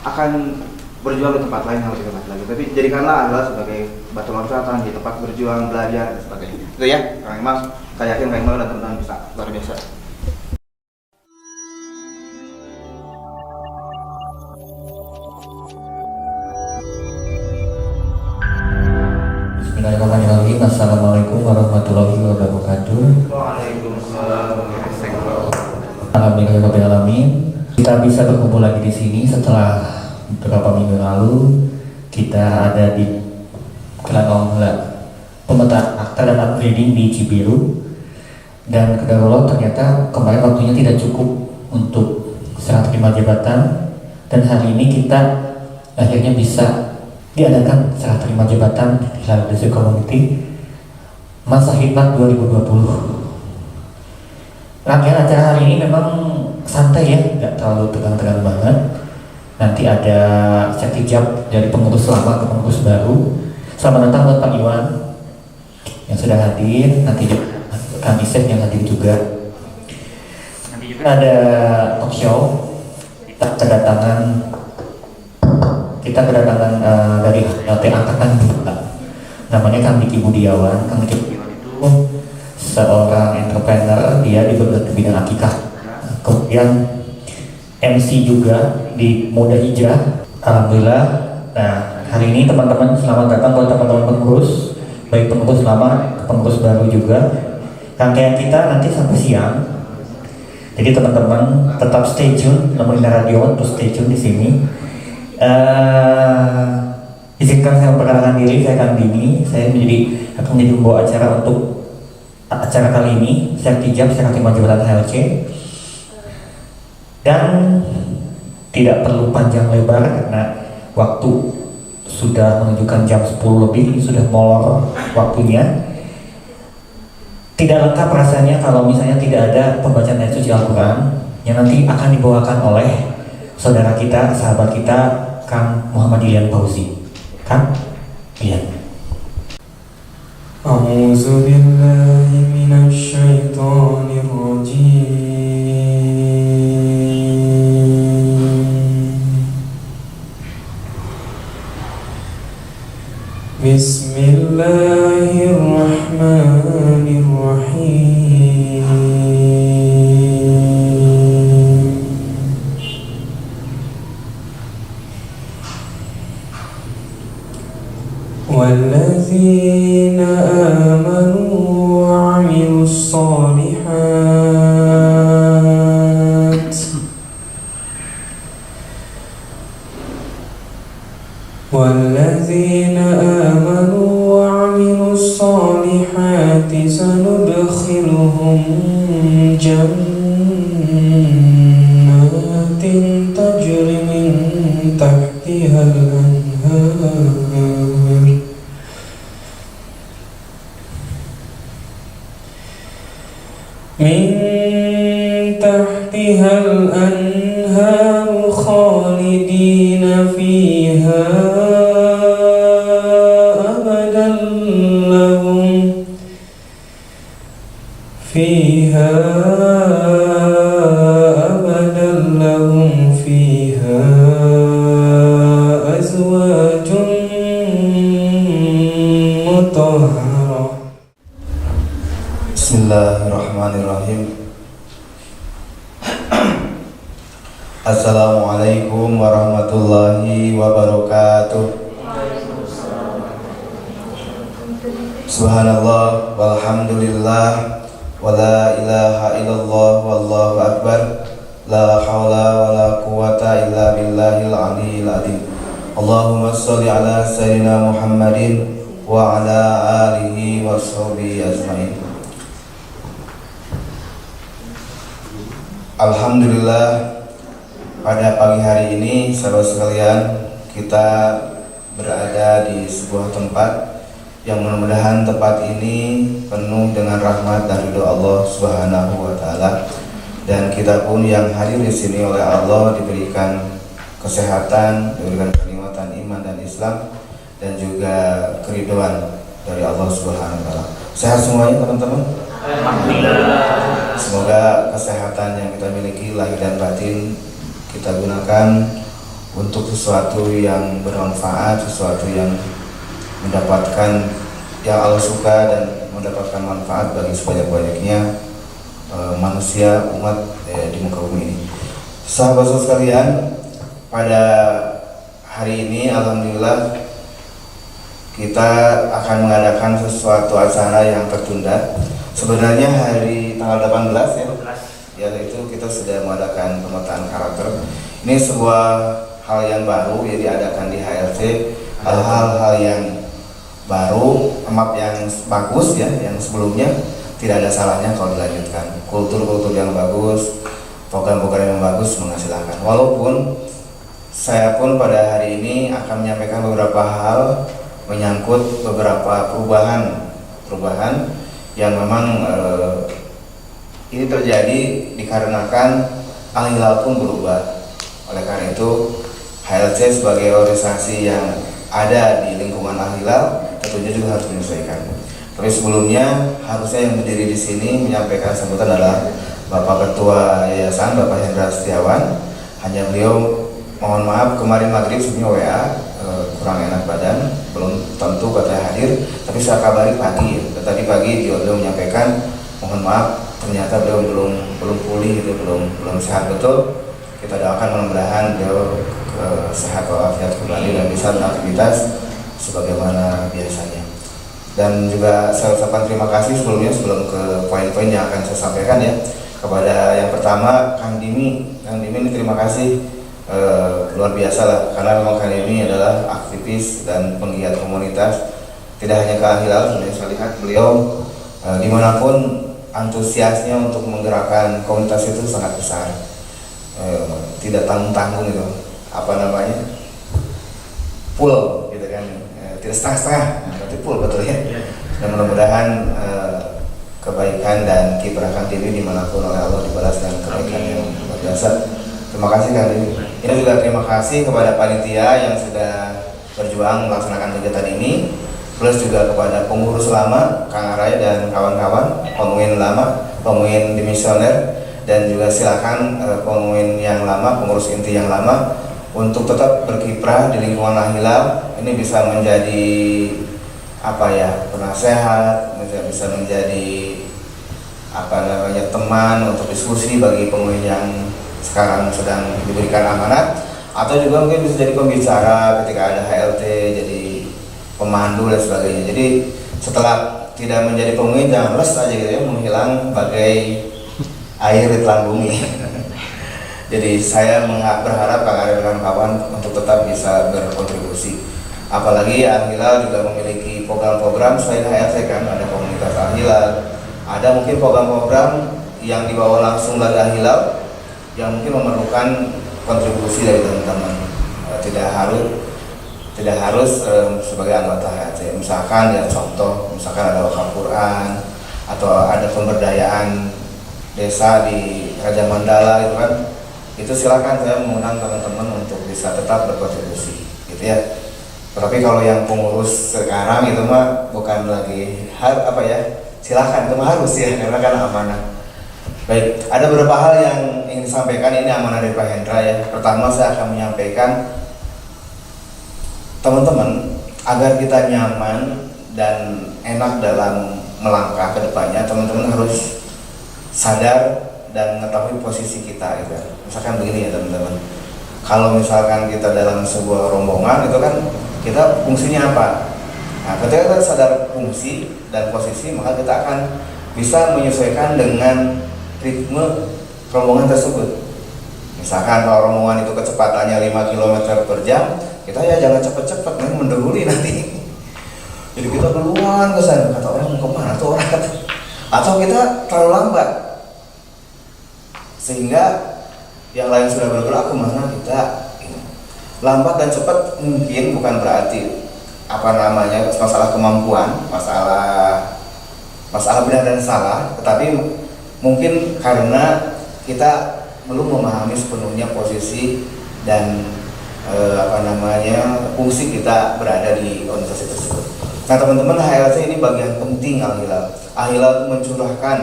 akan berjuang di tempat lain yang lebih hebat lagi. Tapi jadikanlah adalah sebagai batu loncatan di tempat berjuang, belajar dan sebagainya. Itu ya, Kang Iqbal. Saya yakin Kang Iqbal dan teman-teman bisa luar biasa. Bismillahirrahmanirrahim. Assalamualaikum warahmatullahi wabarakatuh. Waalaikumsalam warahmatullahi wabarakatuh. Alhamdulillahirrahmanirrahim. Kita bisa berkumpul lagi di sini setelah beberapa minggu lalu kita ada di Kelanong pemetaan akta dan upgrading di Cibiru, dan kedarullah ternyata kemarin waktunya tidak cukup untuk serah terima jabatan, dan hari ini kita akhirnya bisa diadakan serah terima jabatan di Hilal Desa Community Masa Hikmat 2020. Rangkaian acara hari ini memang santai ya, nggak terlalu tegang-tegang banget. Nanti ada sertijab dari pengurus lama ke pengurus baru. Selamat datang buat Pak Iwan yang sudah hadir. Nanti kami Isep yang hadir juga. Nanti juga ada talk show. Kita kedatangan dari LT Angkatan 2. Namanya Kang Diki Budiawan. Kang Diki Budiawan itu seorang entrepreneur, dia di bidang akikah. Kemudian MC juga di Muda Hijrah. Alhamdulillah. Nah, hari ini teman-teman selamat datang buat teman-teman pengurus, baik pengurus lama, pengurus baru juga. Rangkaian kita nanti sampai siang. Jadi teman-teman tetap stay tune, nemenin radio terus stay tune di sini. Izinkan saya memperkenalkan diri, saya Kang Dini. Saya akan menjadi pembawa acara untuk acara kali ini, sertijab serah terima jabatan HLC. Dan tidak perlu panjang lebar karena waktu sudah menunjukkan jam 10 lebih, ini sudah molor waktunya. Tidak lengkap rasanya kalau misalnya tidak ada pembacaan ayat suci Al-Quran yang nanti akan dibawakan oleh saudara kita, sahabat kita, Kang Muhammad Ilian Fauzi. Kang Ilian. A'udzu billahi minasy syaithanir rajim. Bismillahirrahmanirrahim. Walladzina amanu wa 'amilus shalihat Walladzina amanu wa 'amilus shalihati sanudkhiluhum jannatin tajri min tahtihal anhar khalidina fiha abadan lahum fiha azwajun mutahharah. Bismillahirrahmanirrahim. Assalamualaikum warahmatullahi wabarakatuh. Subhanallah walhamdulillah wa la ilaha illallah wallahu akbar. La hawla wa la quwata illa billahil aliyyil azim. Allahumma sholli ala sayyidina Muhammadin wa ala alihi wa sahbihi ajmain. Alhamdulillah, pada pagi hari ini sahabat sekalian, kita berada di sebuah tempat yang mudah-mudahan tempat ini penuh dengan rahmat dan ridho Allah Subhanahu wa taala, dan kita pun yang hadir di sini oleh Allah diberikan kesehatan, diberikan kenikmatan iman dan Islam, dan juga keridhaan dari Allah Subhanahu wa taala. Sehat semuanya teman-teman? Alhamdulillah. Semoga kesehatan yang kita miliki lahir dan batin kita gunakan untuk sesuatu yang bermanfaat, sesuatu yang mendapatkan yang Allah suka dan mendapatkan manfaat bagi sebanyak-banyaknya manusia umat di muka bumi ini. Sahabat-sahabat sekalian, pada hari ini alhamdulillah kita akan mengadakan sesuatu acara yang tertunda. Sebenarnya hari tanggal 18 ya, yaitu kita sudah mengadakan pemetaan karakter. Ini sebuah hal yang baru ya, diadakan di HRC. Hal-hal yang baru, yang bagus ya, yang sebelumnya tidak ada salahnya kalau dilanjutkan. Kultur-kultur yang bagus, program-program yang bagus menghasilkan. Walaupun saya pun pada hari ini akan menyampaikan beberapa hal menyangkut beberapa perubahan yang memang ini terjadi dikarenakan Al-Hilal pun berubah. Oleh karena itu HLC sebagai organisasi yang ada di lingkungan Al-Hilal tentunya juga harus menyesuaikan. Tapi sebelumnya harusnya yang berdiri di sini menyampaikan sambutan adalah Bapak Ketua Yayasan, Bapak Hendra Setiawan. Hanya beliau mohon maaf kemarin maghrib sebenarnya WA kurang enak badan, belum tentu katanya hadir. Tapi saya kabari pagi, tadi pagi beliau menyampaikan mohon maaf ternyata beliau belum pulih, itu belum sehat betul. Kita doakan mudah-mudahan beliau sehat walafiat kembali dan bisa beraktivitas sebagaimana biasanya. Dan juga saya ucapkan terima kasih sebelum ke poin-poin yang akan saya sampaikan ya, kepada yang pertama Kang Dimi ini terima kasih luar biasa lah, karena memang Kang Dimi adalah aktivis dan penggiat komunitas tidak hanya ke Al-Hilal. Sebenarnya saya lihat beliau dimanapun antusiasnya untuk menggerakkan komunitas itu sangat besar, tidak tanggung-tanggung gitu, full gitu kan, tidak setengah-setengah, berarti full betul ya. Dan mudah-mudahan kebaikan dan kiprah Kang Dimi dimanapun oleh Allah dibalas dengan kebaikan yang luar biasa. Terima kasih Kang Dimi. Ini juga terima kasih kepada panitia yang sudah berjuang melaksanakan kegiatan ini, plus juga kepada pengurus lama Kang Araya dan kawan-kawan, pengumuin lama, pengumuin dimisioner, dan juga silakan pengumuin yang lama, pengurus inti yang lama untuk tetap berkiprah di lingkungan Al-Hilal. Ini bisa menjadi penasehat, bisa menjadi teman untuk diskusi bagi pengumuin yang sekarang sedang diberikan amanat, atau juga mungkin bisa jadi pembicara ketika ada HLT, jadi pemandu dan sebagainya. Jadi setelah tidak menjadi pengumuin jangan les aja gitu ya, menghilang bagai air di telan bumi. Jadi saya berharap Kang Arya dan kawan untuk tetap bisa berkontribusi. Apalagi Al-Hilal juga memiliki program-program selain HLC kan, ada komunitas Al-Hilal, ada mungkin program-program yang dibawa langsung dari Al-Hilal yang mungkin memerlukan kontribusi dari teman-teman. Tidak harus sebagai anggota HLC. Misalkan ya contoh, misalkan ada wakaf Quran atau ada pemberdayaan desa di Raja Mandala gitu kan. Itu silakan, saya mengundang teman-teman untuk bisa tetap berkontribusi gitu ya. Tapi kalau yang pengurus sekarang itu mah bukan lagi silakan, itu mah harus ya, karena kan amanah. Baik, ada beberapa hal yang ingin disampaikan, ini amanah dari Pak Hendra ya. Pertama saya akan menyampaikan teman-teman agar kita nyaman dan enak dalam melangkah ke depannya, teman-teman harus sadar dan mengetahui posisi kita gitu. Misalkan begini ya teman-teman, kalau misalkan kita dalam sebuah rombongan itu kan kita fungsinya apa? Nah, ketika kita sadar fungsi dan posisi, maka kita akan bisa menyesuaikan dengan ritme rombongan tersebut. Misalkan kalau rombongan itu kecepatannya 5 km per jam, kita ya jangan cepet-cepet, mendahului nanti. Jadi kita duluan ke sana, kata orang mau kemana tuh orang, atau kita terlalu lambat sehingga yang lain sudah bergerak kemana kita lambat dan cepat. Mungkin bukan berarti masalah kemampuan, masalah benar dan salah, tetapi mungkin karena kita belum memahami sepenuhnya posisi dan fungsi kita berada di organisasi tersebut. Nah teman-teman, HLC ini bagian penting Al-Hilal. Al-Hilal itu mencurahkan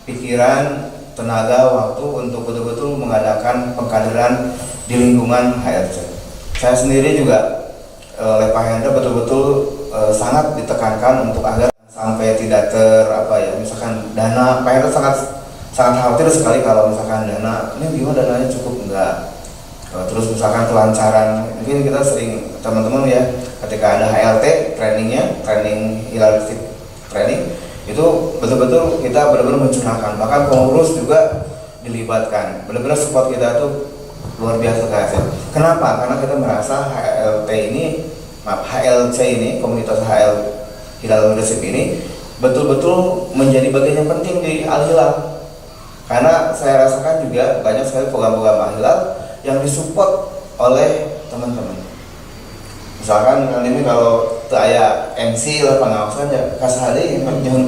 pikiran, tenaga, waktu untuk betul-betul mengadakan pengkaderan di lingkungan HLC. Saya sendiri juga oleh Pak Hendra betul-betul sangat ditekankan untuk agar sampai tidak misalkan dana. Pak Hendra sangat khawatir sekali kalau misalkan dana ini gimana, dananya cukup enggak. Terus misalkan kelancaran, mungkin kita sering teman-teman ya ketika ada HLT training hilal training itu betul-betul kita benar-benar mencurahkan, bahkan pengurus juga dilibatkan, benar-benar support kita tuh luar biasa guys. Kenapa? Karena kita merasa HLC ini komunitas Hilal Leadership ini betul-betul menjadi bagian yang penting di Al Hilal, karena saya rasakan juga banyak sekali program-program Al Hilal yang disupport oleh teman-teman. Misalkan ini kalau saya MC lah pengawasan ya kasihari jangan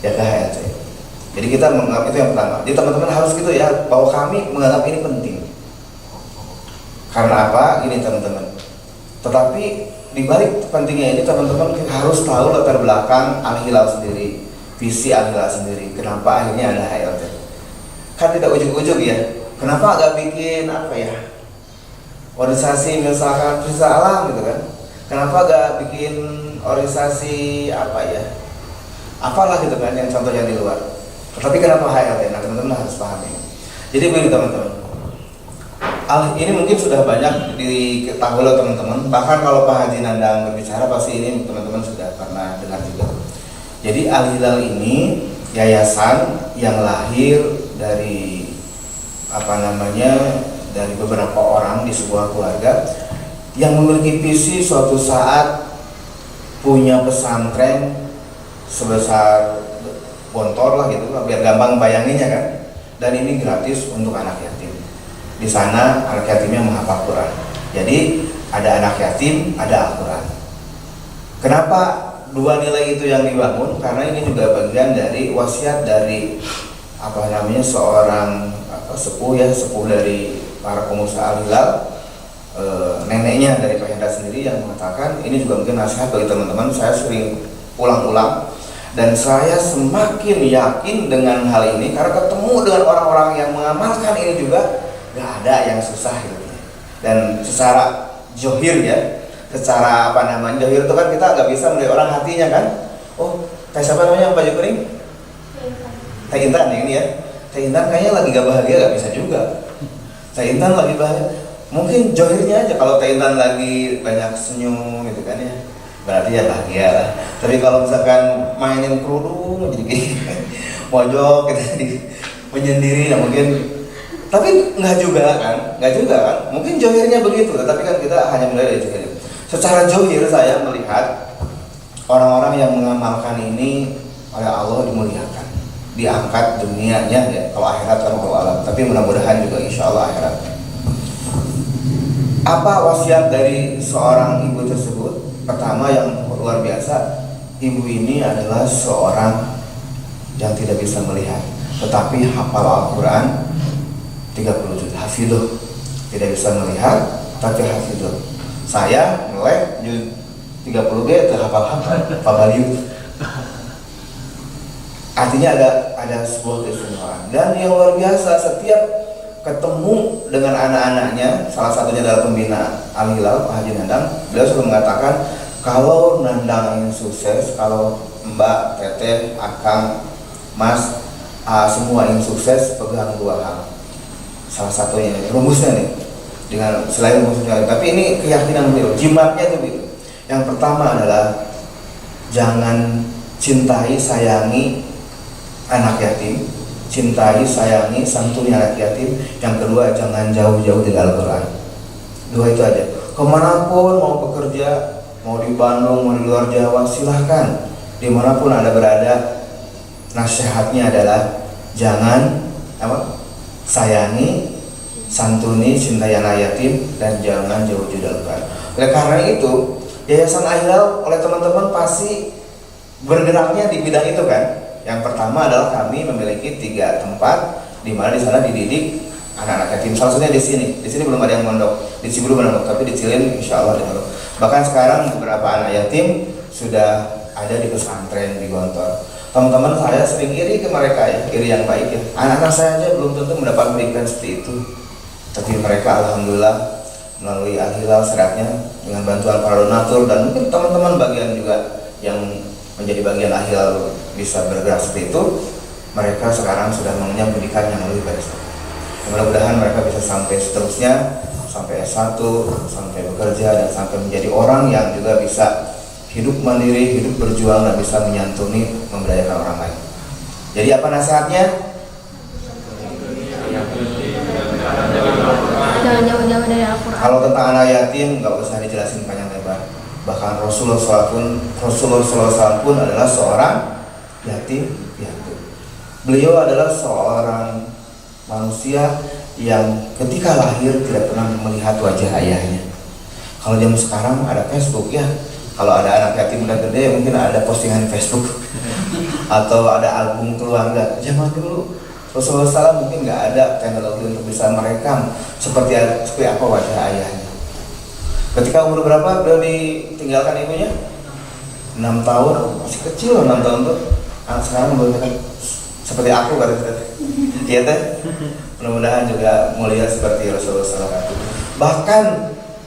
ya ke HLC. Jadi kita menganggap itu yang pertama. Jadi teman-teman harus gitu ya, bahwa kami menganggap ini penting. Karena apa? Ini teman-teman. Tetapi di balik pentingnya ini teman-teman harus tahu latar belakang Al Hilal sendiri, visi Al Hilal sendiri. Kenapa akhirnya ada HLC? Kan tidak ujuk-ujuk ya. Kenapa agak bikin organisasi misalkan Prisca Alam gitu kan? Kenapa agak bikin organisasi apalah gitu kan, yang contoh yang di luar. Tetapi kenapa HLT? Nah teman-teman harus pahami. Jadi begini teman-teman, ini mungkin sudah banyak diketahui oleh teman-teman. Bahkan kalau Pak Haji Nandang berbicara pasti ini teman-teman sudah pernah dengar juga. Jadi Al Hilal ini yayasan yang lahir dari dari beberapa orang di sebuah keluarga yang memiliki visi suatu saat punya pesantren sebesar Gontor lah gitu, biar gampang bayanginnya kan. Dan ini gratis untuk anak yatim. Di sana anak yatimnya menghafal Quran. Jadi ada anak yatim, ada Al-Quran. Kenapa dua nilai itu yang dibangun? Karena ini juga bagian dari wasiat dari seorang sepuh dari para pengusaha Al Hilal, neneknya dari Pak Hendra sendiri yang mengatakan, ini juga mungkin nasihat bagi teman-teman. Saya sering ulang-ulang dan saya semakin yakin dengan hal ini karena ketemu dengan orang-orang yang mengamalkan ini juga gak ada yang susah gitu. Dan secara johir ya, secara johir itu kan kita nggak bisa melihat orang hatinya kan. Oh, kayak siapa namanya Pak Jukring? Teh Intan ini ya. Teh Intan kayaknya lagi gak bahagia, gak bisa juga. Teh Intan lagi bahagia, mungkin johirnya aja. Kalau Teh Intan lagi banyak senyum gitu kan ya, berarti ya bahagia lah. Tapi kalau misalkan mainin kerudung jadi mojok gitu, menyendiri, nah mungkin. Tapi nggak juga kan, mungkin johirnya begitu. Tetapi kan kita hanya melihat dari johir. Secara johir saya melihat orang-orang yang mengamalkan ini oleh Allah dimuliakan, diangkat dunianya ya. Kalau akhirat kan Allah alam, tapi mudah-mudahan juga insya Allah akhirat. Apa wasiat dari seorang ibu tersebut? Pertama yang luar biasa, ibu ini adalah seorang yang tidak bisa melihat, tetapi hafal Al-Quran 30 juz, hafidhuh. Tidak bisa melihat tapi hafidhuh. Saya melek juz 30 itu hafal-hafal, fabaliu. Artinya ada sebuah keistimewaan. Dan yang luar biasa, setiap ketemu dengan anak-anaknya, salah satunya adalah pembina Al Hilal, Pak Haji Nandang, beliau selalu mengatakan, kalau Nandang ingin sukses, kalau Mbak, Teteh, Akang, Mas, semua ingin sukses, pegang dua hal. Salah satunya rumusnya nih, dengan selain rumusnya, tapi ini keyakinan beliau, jimatnya itu gitu. Yang pertama adalah jangan cintai, sayangi anak yatim, cintai, sayangi, santuni anak yatim. Yang kedua, jangan jauh-jauh dari Al-Quran. Dua itu aja. Kemanapun mau bekerja, mau di Bandung, mau di luar Jawa, silahkan. Dimanapun Anda berada, nasihatnya adalah jangan sayangi, santuni, cintai anak yatim, dan jangan jauh-jauh dari Al-Quran. Oleh karena itu, Yayasan Al Hilal oleh teman-teman pasti bergeraknya di bidang itu kan. Yang pertama adalah kami memiliki 3 tempat di mana di sana dididik anak-anak yatim. Salah satunya di sini. Di sini belum ada yang mondok. Di Cibulu mondok, tapi di Cilin insya Allah ada mondok. Bahkan sekarang beberapa anak yatim sudah ada di pesantren di Gontor. Teman-teman saya sering iri ke mereka ya, iri yang baik ya. Anak-anak saya aja belum tentu mendapat pendidikan seperti itu. Tapi mereka alhamdulillah melalui Al-Hilal seratnya dengan bantuan para donatur dan mungkin teman-teman bagian juga yang menjadi bagian Al-Hilal bisa bergerak seperti itu, mereka sekarang sudah mengenyam pendidikan yang lebih baik. Mudah-mudahan mereka bisa sampai seterusnya, sampai S1, sampai bekerja dan sampai menjadi orang yang juga bisa hidup mandiri, hidup berjuang dan bisa menyantuni, memberdayakan orang lain. Jadi apa nasihatnya? Jangan jauh-jauh dari Al-Quran. Kalau tentang anak yatim nggak usah dijelasin panjang lebar. Bahkan Rasulullah SAW pun adalah seorang yatim piatu. Beliau adalah seorang manusia yang ketika lahir tidak pernah melihat wajah ayahnya. Kalau zaman sekarang ada Facebook ya. Kalau ada anak yatim udah gede mungkin ada postingan Facebook atau ada album keluarga. Zaman dulu Rasulullah SAW mungkin nggak ada teknologi untuk bisa merekam seperti apa wajah ayahnya. Ketika umur berapa beliau ditinggalkan ibunya? 6 tahun, masih kecil 6 tahun tuh. Anak sekarang belum kan seperti aku kata teh. Iya teh. Mudah-mudahan juga mulia seperti Rasulullah SAW. Bahkan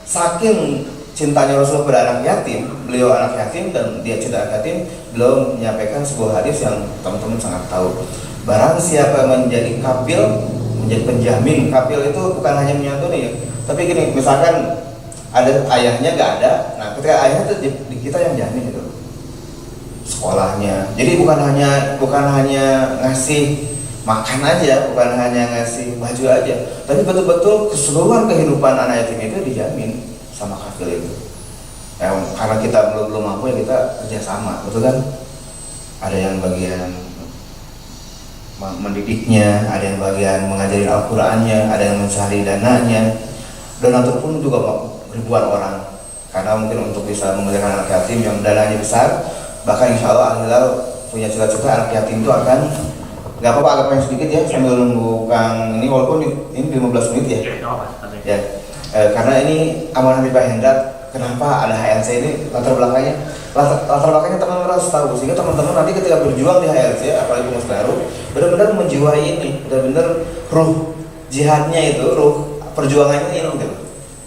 saking cintanya Rasulullah pada anak yatim, beliau anak yatim dan dia cinta anak yatim, beliau menyampaikan sebuah hadis yang teman-teman sangat tahu. Barang siapa menjadi kafil, menjadi penjamin. Kafil itu bukan hanya menyantuni ya, tapi gini, misalkan ada ayahnya nggak ada, nah ketika ayahnya itu di kita yang jamin itu sekolahnya. Jadi bukan hanya ngasih makan aja, bukan hanya ngasih baju aja, tapi betul-betul keseluruhan kehidupan anak yatim itu dijamin sama kafil itu. Karena kita belum mampu ya kita kerjasama, betul kan? Ada yang bagian mendidiknya, ada yang bagian mengajari Al-Qurannya, ada yang mencari dananya. Donatur pun juga ribuan orang, karena mungkin untuk bisa memelihara anak yatim yang dananya besar. Bahkan insya Allah Al-Hilal punya cita-cita anak yatim itu akan, nggak apa-apa agak pengen sedikit ya sambil nunggu Kang ini, walaupun ini 15 menit ya. Ya, karena ini amanah dari Pak Hendra. Kenapa ada HLC ini, latar belakangnya teman-teman harus tahu, sehingga teman-teman nanti ketika berjuang di HLC, apalagi Mas Baru, benar-benar menjiwai ini, benar-benar ruh jihadnya itu, ruh perjuangannya ini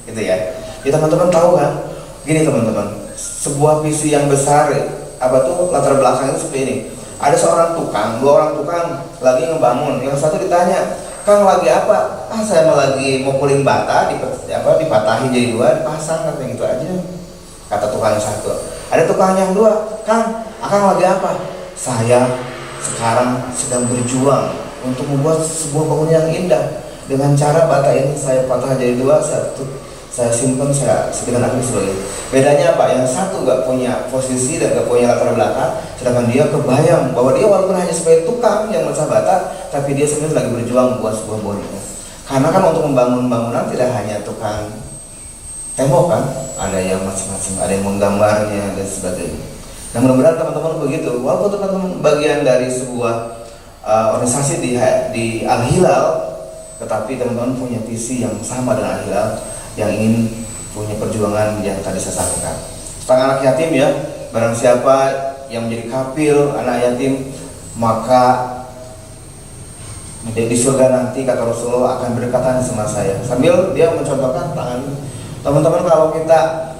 gitu ya. Ya teman-teman tahu kan, gini teman-teman, sebuah visi yang besar, apa tuh latar belakangnya seperti ini. Ada seorang tukang, 2 orang tukang lagi ngebangun, yang satu ditanya, Kang lagi apa? Saya lagi mukulin bata, dipatahin jadi 2, dipasang, katanya gitu aja. Kata tukang yang satu. Ada tukang yang 2, Kang lagi apa? Saya sekarang sedang berjuang untuk membuat sebuah bangunan yang indah. Dengan cara bata ini saya patah jadi 2, saya simpan, saya sekitar lagi sebagai. Bedanya apa? Yang satu gak punya posisi dan gak punya latar belakang, sedangkan dia kebayang bahwa dia walaupun hanya sebagai tukang yang mecah bata, tapi dia sebenarnya lagi berjuang buat sebuah bangunan. Karena kan untuk membangun bangunan tidak hanya tukang tembok kan, ada yang macam-macam, ada yang menggambarnya dan sebagainya. Nah mudah-mudahan teman-teman begitu, walaupun teman-teman bagian dari sebuah organisasi di Al-Hilal, tetapi teman-teman punya visi yang sama dengan Al-Hilal, yang ingin punya perjuangan yang tadi saya sampaikan. Tentang anak yatim ya, barang siapa yang menjadi kafil anak yatim, maka di surga nanti kata Rasulullah akan berdekatan sama saya. Sambil dia mencontohkan tangan. Teman-teman kalau kita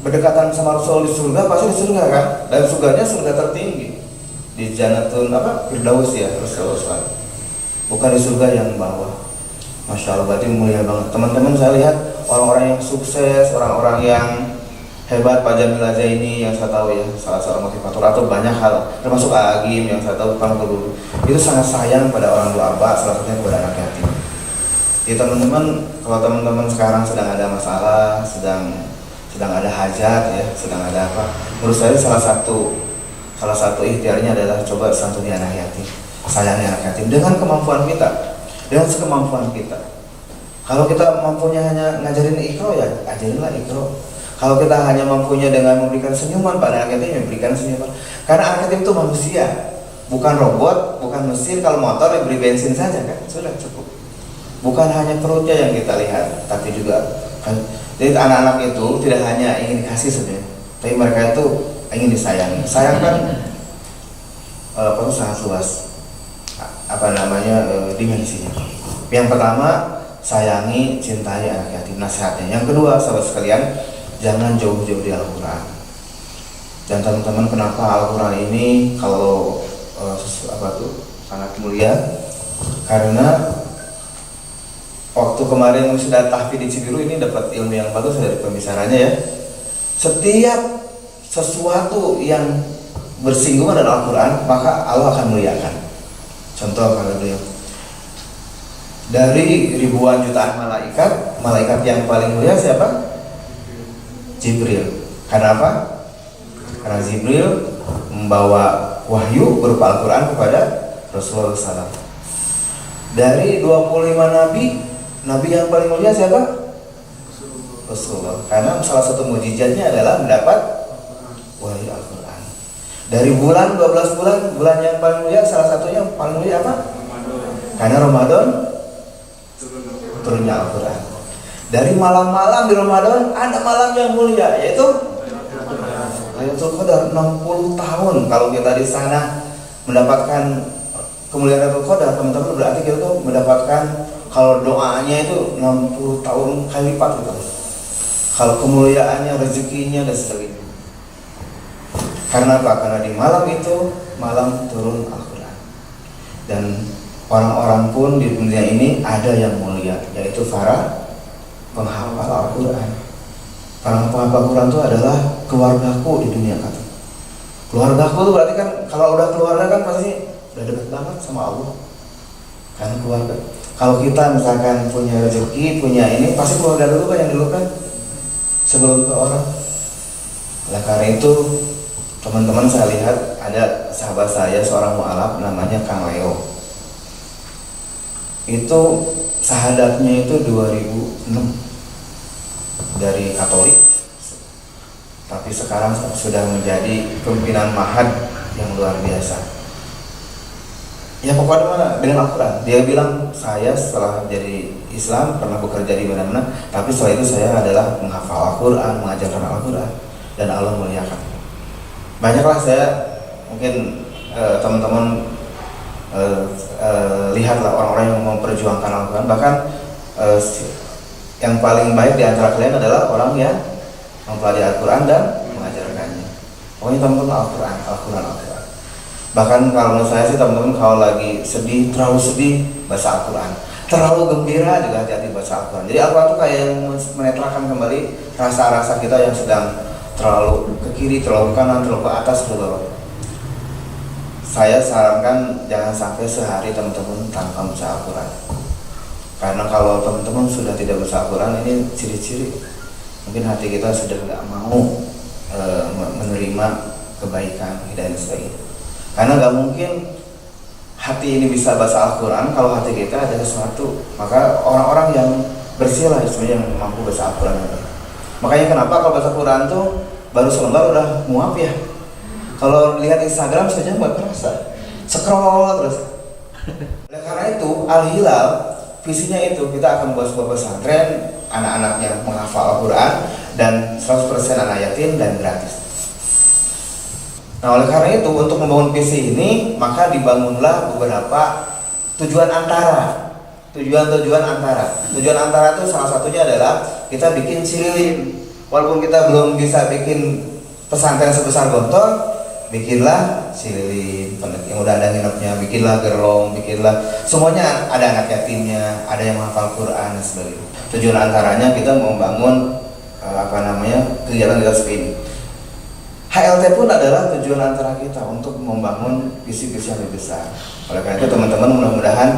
berdekatan sama Rasul di surga, pasti di surga kan? Dan surganya surga tertinggi di Jannatul Firdaus ya Rasulullah. Bukan di surga yang bawah. Masya Allah, berarti mulia banget. Teman-teman saya lihat orang-orang yang sukses, orang-orang yang hebat, Pak Jamil Zaini yang saya tahu ya, salah seorang motivator atau banyak hal, termasuk Agim yang saya tahu Pak dulu, itu sangat sayang pada orang tua Pak, salah satunya kepada anak yatim. Jadi teman-teman, kalau teman-teman sekarang sedang ada masalah, sedang ada hajat ya, sedang ada apa, menurut saya salah satu ikhtiarnya adalah coba santuni anak yatim, sayangi anak yatim dengan kemampuan kita, dengan sekemampuan kita. Kalau kita mampunya hanya ngajarin ikro ya, ajarinlah ikro. Kalau kita hanya mampunya dengan memberikan senyuman pada anak yatim, memberikan senyuman. Karena anak yatim itu manusia, bukan robot, bukan mesin. Kalau motor diberi bensin saja kan, sudah cukup. Bukan hanya perutnya yang kita lihat, tapi juga kan. Jadi anak-anak itu tidak hanya ingin dikasih sebenarnya, tapi mereka itu ingin disayangi. Sayang kan sangat luas dimensinya. Yang pertama, sayangi, cintai anak yatim, nasihatnya. Yang kedua, sahabat sekalian, jangan jauh-jauh di Al-Quran. Dan teman-teman, kenapa Al-Quran ini kalau sangat mulia? Karena waktu kemarin sudah tahfidz di Cibiru ini dapat ilmu yang bagus dari pembicaranya ya. Setiap sesuatu yang bersinggungan dengan Al-Quran, maka Allah akan muliakan. Contoh kalau beliau, dari ribuan jutaan malaikat, malaikat yang paling mulia siapa? Jibril. Karena apa? Karena Jibril membawa wahyu berupa Al-Quran kepada Rasulullah SAW. Dari 25 nabi yang paling mulia siapa? Rasulullah. Karena salah satu mukjizatnya adalah mendapat wahyu Al-Quran. Dari bulan, 12 bulan yang paling mulia, salah satunya yang paling mulia apa? Karena Ramadan turunnya Al-Quran. Dari malam-malam di Ramadan ada malam yang mulia, yaitu Lailatul Qadar. 60 tahun kalau kita di sana mendapatkan kemuliaan Lailatul Qadar, teman-teman, berarti kita tuh mendapatkan, kalau doanya itu 60 tahun kali lipat gitu. Kalau kemuliaannya, rezekinya dan sebagainya. Karena apa? Karena di malam itu malam turun Al-Quran. Dan orang-orang pun di dunia ini ada yang mulia, yaitu para penghafal Al-Quran. Para penghafal Al-Quran itu adalah keluargaku di dunia kata. Keluargaku itu berarti kan, kalau udah keluarga kan pasti udah dekat banget sama Allah. Karena keluarga. Kalau kita misalkan punya rezeki, punya ini, pasti keluarga dulu kan yang dulu kan sebelum ke orang. Oleh karena itu, teman-teman, saya lihat ada sahabat saya seorang mu'alaf namanya Kang Leo. Itu sahadatnya itu 2006 dari Katolik, tapi sekarang sudah menjadi pimpinan mahad yang luar biasa. Ya pokoknya mana dengan Al-Quran. Dia bilang, saya setelah jadi Islam pernah bekerja di mana-mana, tapi setelah itu saya adalah menghafal Al-Quran, mengajarkan Al-Quran, dan Allah muliakan. Banyaklah saya mungkin teman-teman lihatlah orang-orang yang memperjuangkan Al-Quran. Bahkan yang paling baik di antara kalian adalah orang yang mempelajari Al-Quran dan mengajarkannya. Pokoknya teman-teman, Al-Quran, Al-Quran, Al-Quran. Bahkan kalau menurut saya sih teman-teman, kalau lagi sedih, terlalu sedih, baca Al-Quran. Terlalu gembira juga hati-hati baca Al-Quran. Jadi Al-Quran itu kayak yang menetralkan kembali rasa-rasa kita yang sedang terlalu ke kiri, terlalu ke kanan, terlalu ke atas, terlalu ke bawah. Saya sarankan jangan sampai sehari teman-teman tanpa baca Al-Quran. Karena kalau teman-teman sudah tidak baca Al-Quran, ini ciri-ciri mungkin hati kita sudah nggak mau menerima kebaikan, hidayah dan sebagainya. Karena nggak mungkin hati ini bisa baca Al-Quran kalau hati kita ada sesuatu. Maka orang-orang yang bersih lah sebenarnya yang mampu baca Al-Quran. Makanya kenapa kalau baca Al-Quran tuh baru selembar udah muaf ya. Kalau lihat Instagram saja nggak terasa, scroll terus. Oleh karena itu Al-Hilal visinya itu kita akan buat sebuah pesantren, anak-anaknya menghafal Al-Quran dan 100% anak yatim dan gratis. Nah, oleh karena itu untuk membangun visi ini maka dibangunlah beberapa tujuan antara. Tujuan antara itu salah satunya adalah kita bikin cililin. Walaupun kita belum bisa bikin pesantren sebesar Gontor, bikinlah cililin yang udah ada nginepnya, bikinlah gerong, bikinlah semuanya ada anak yatimnya, ada yang menghafal Quran dan sebagainya. Tujuan antaranya kita membangun kegiatan kita seperti ini. HLT pun adalah tujuan antara kita untuk membangun visi-visi yang lebih besar. Oleh karena itu teman-teman mudah-mudahan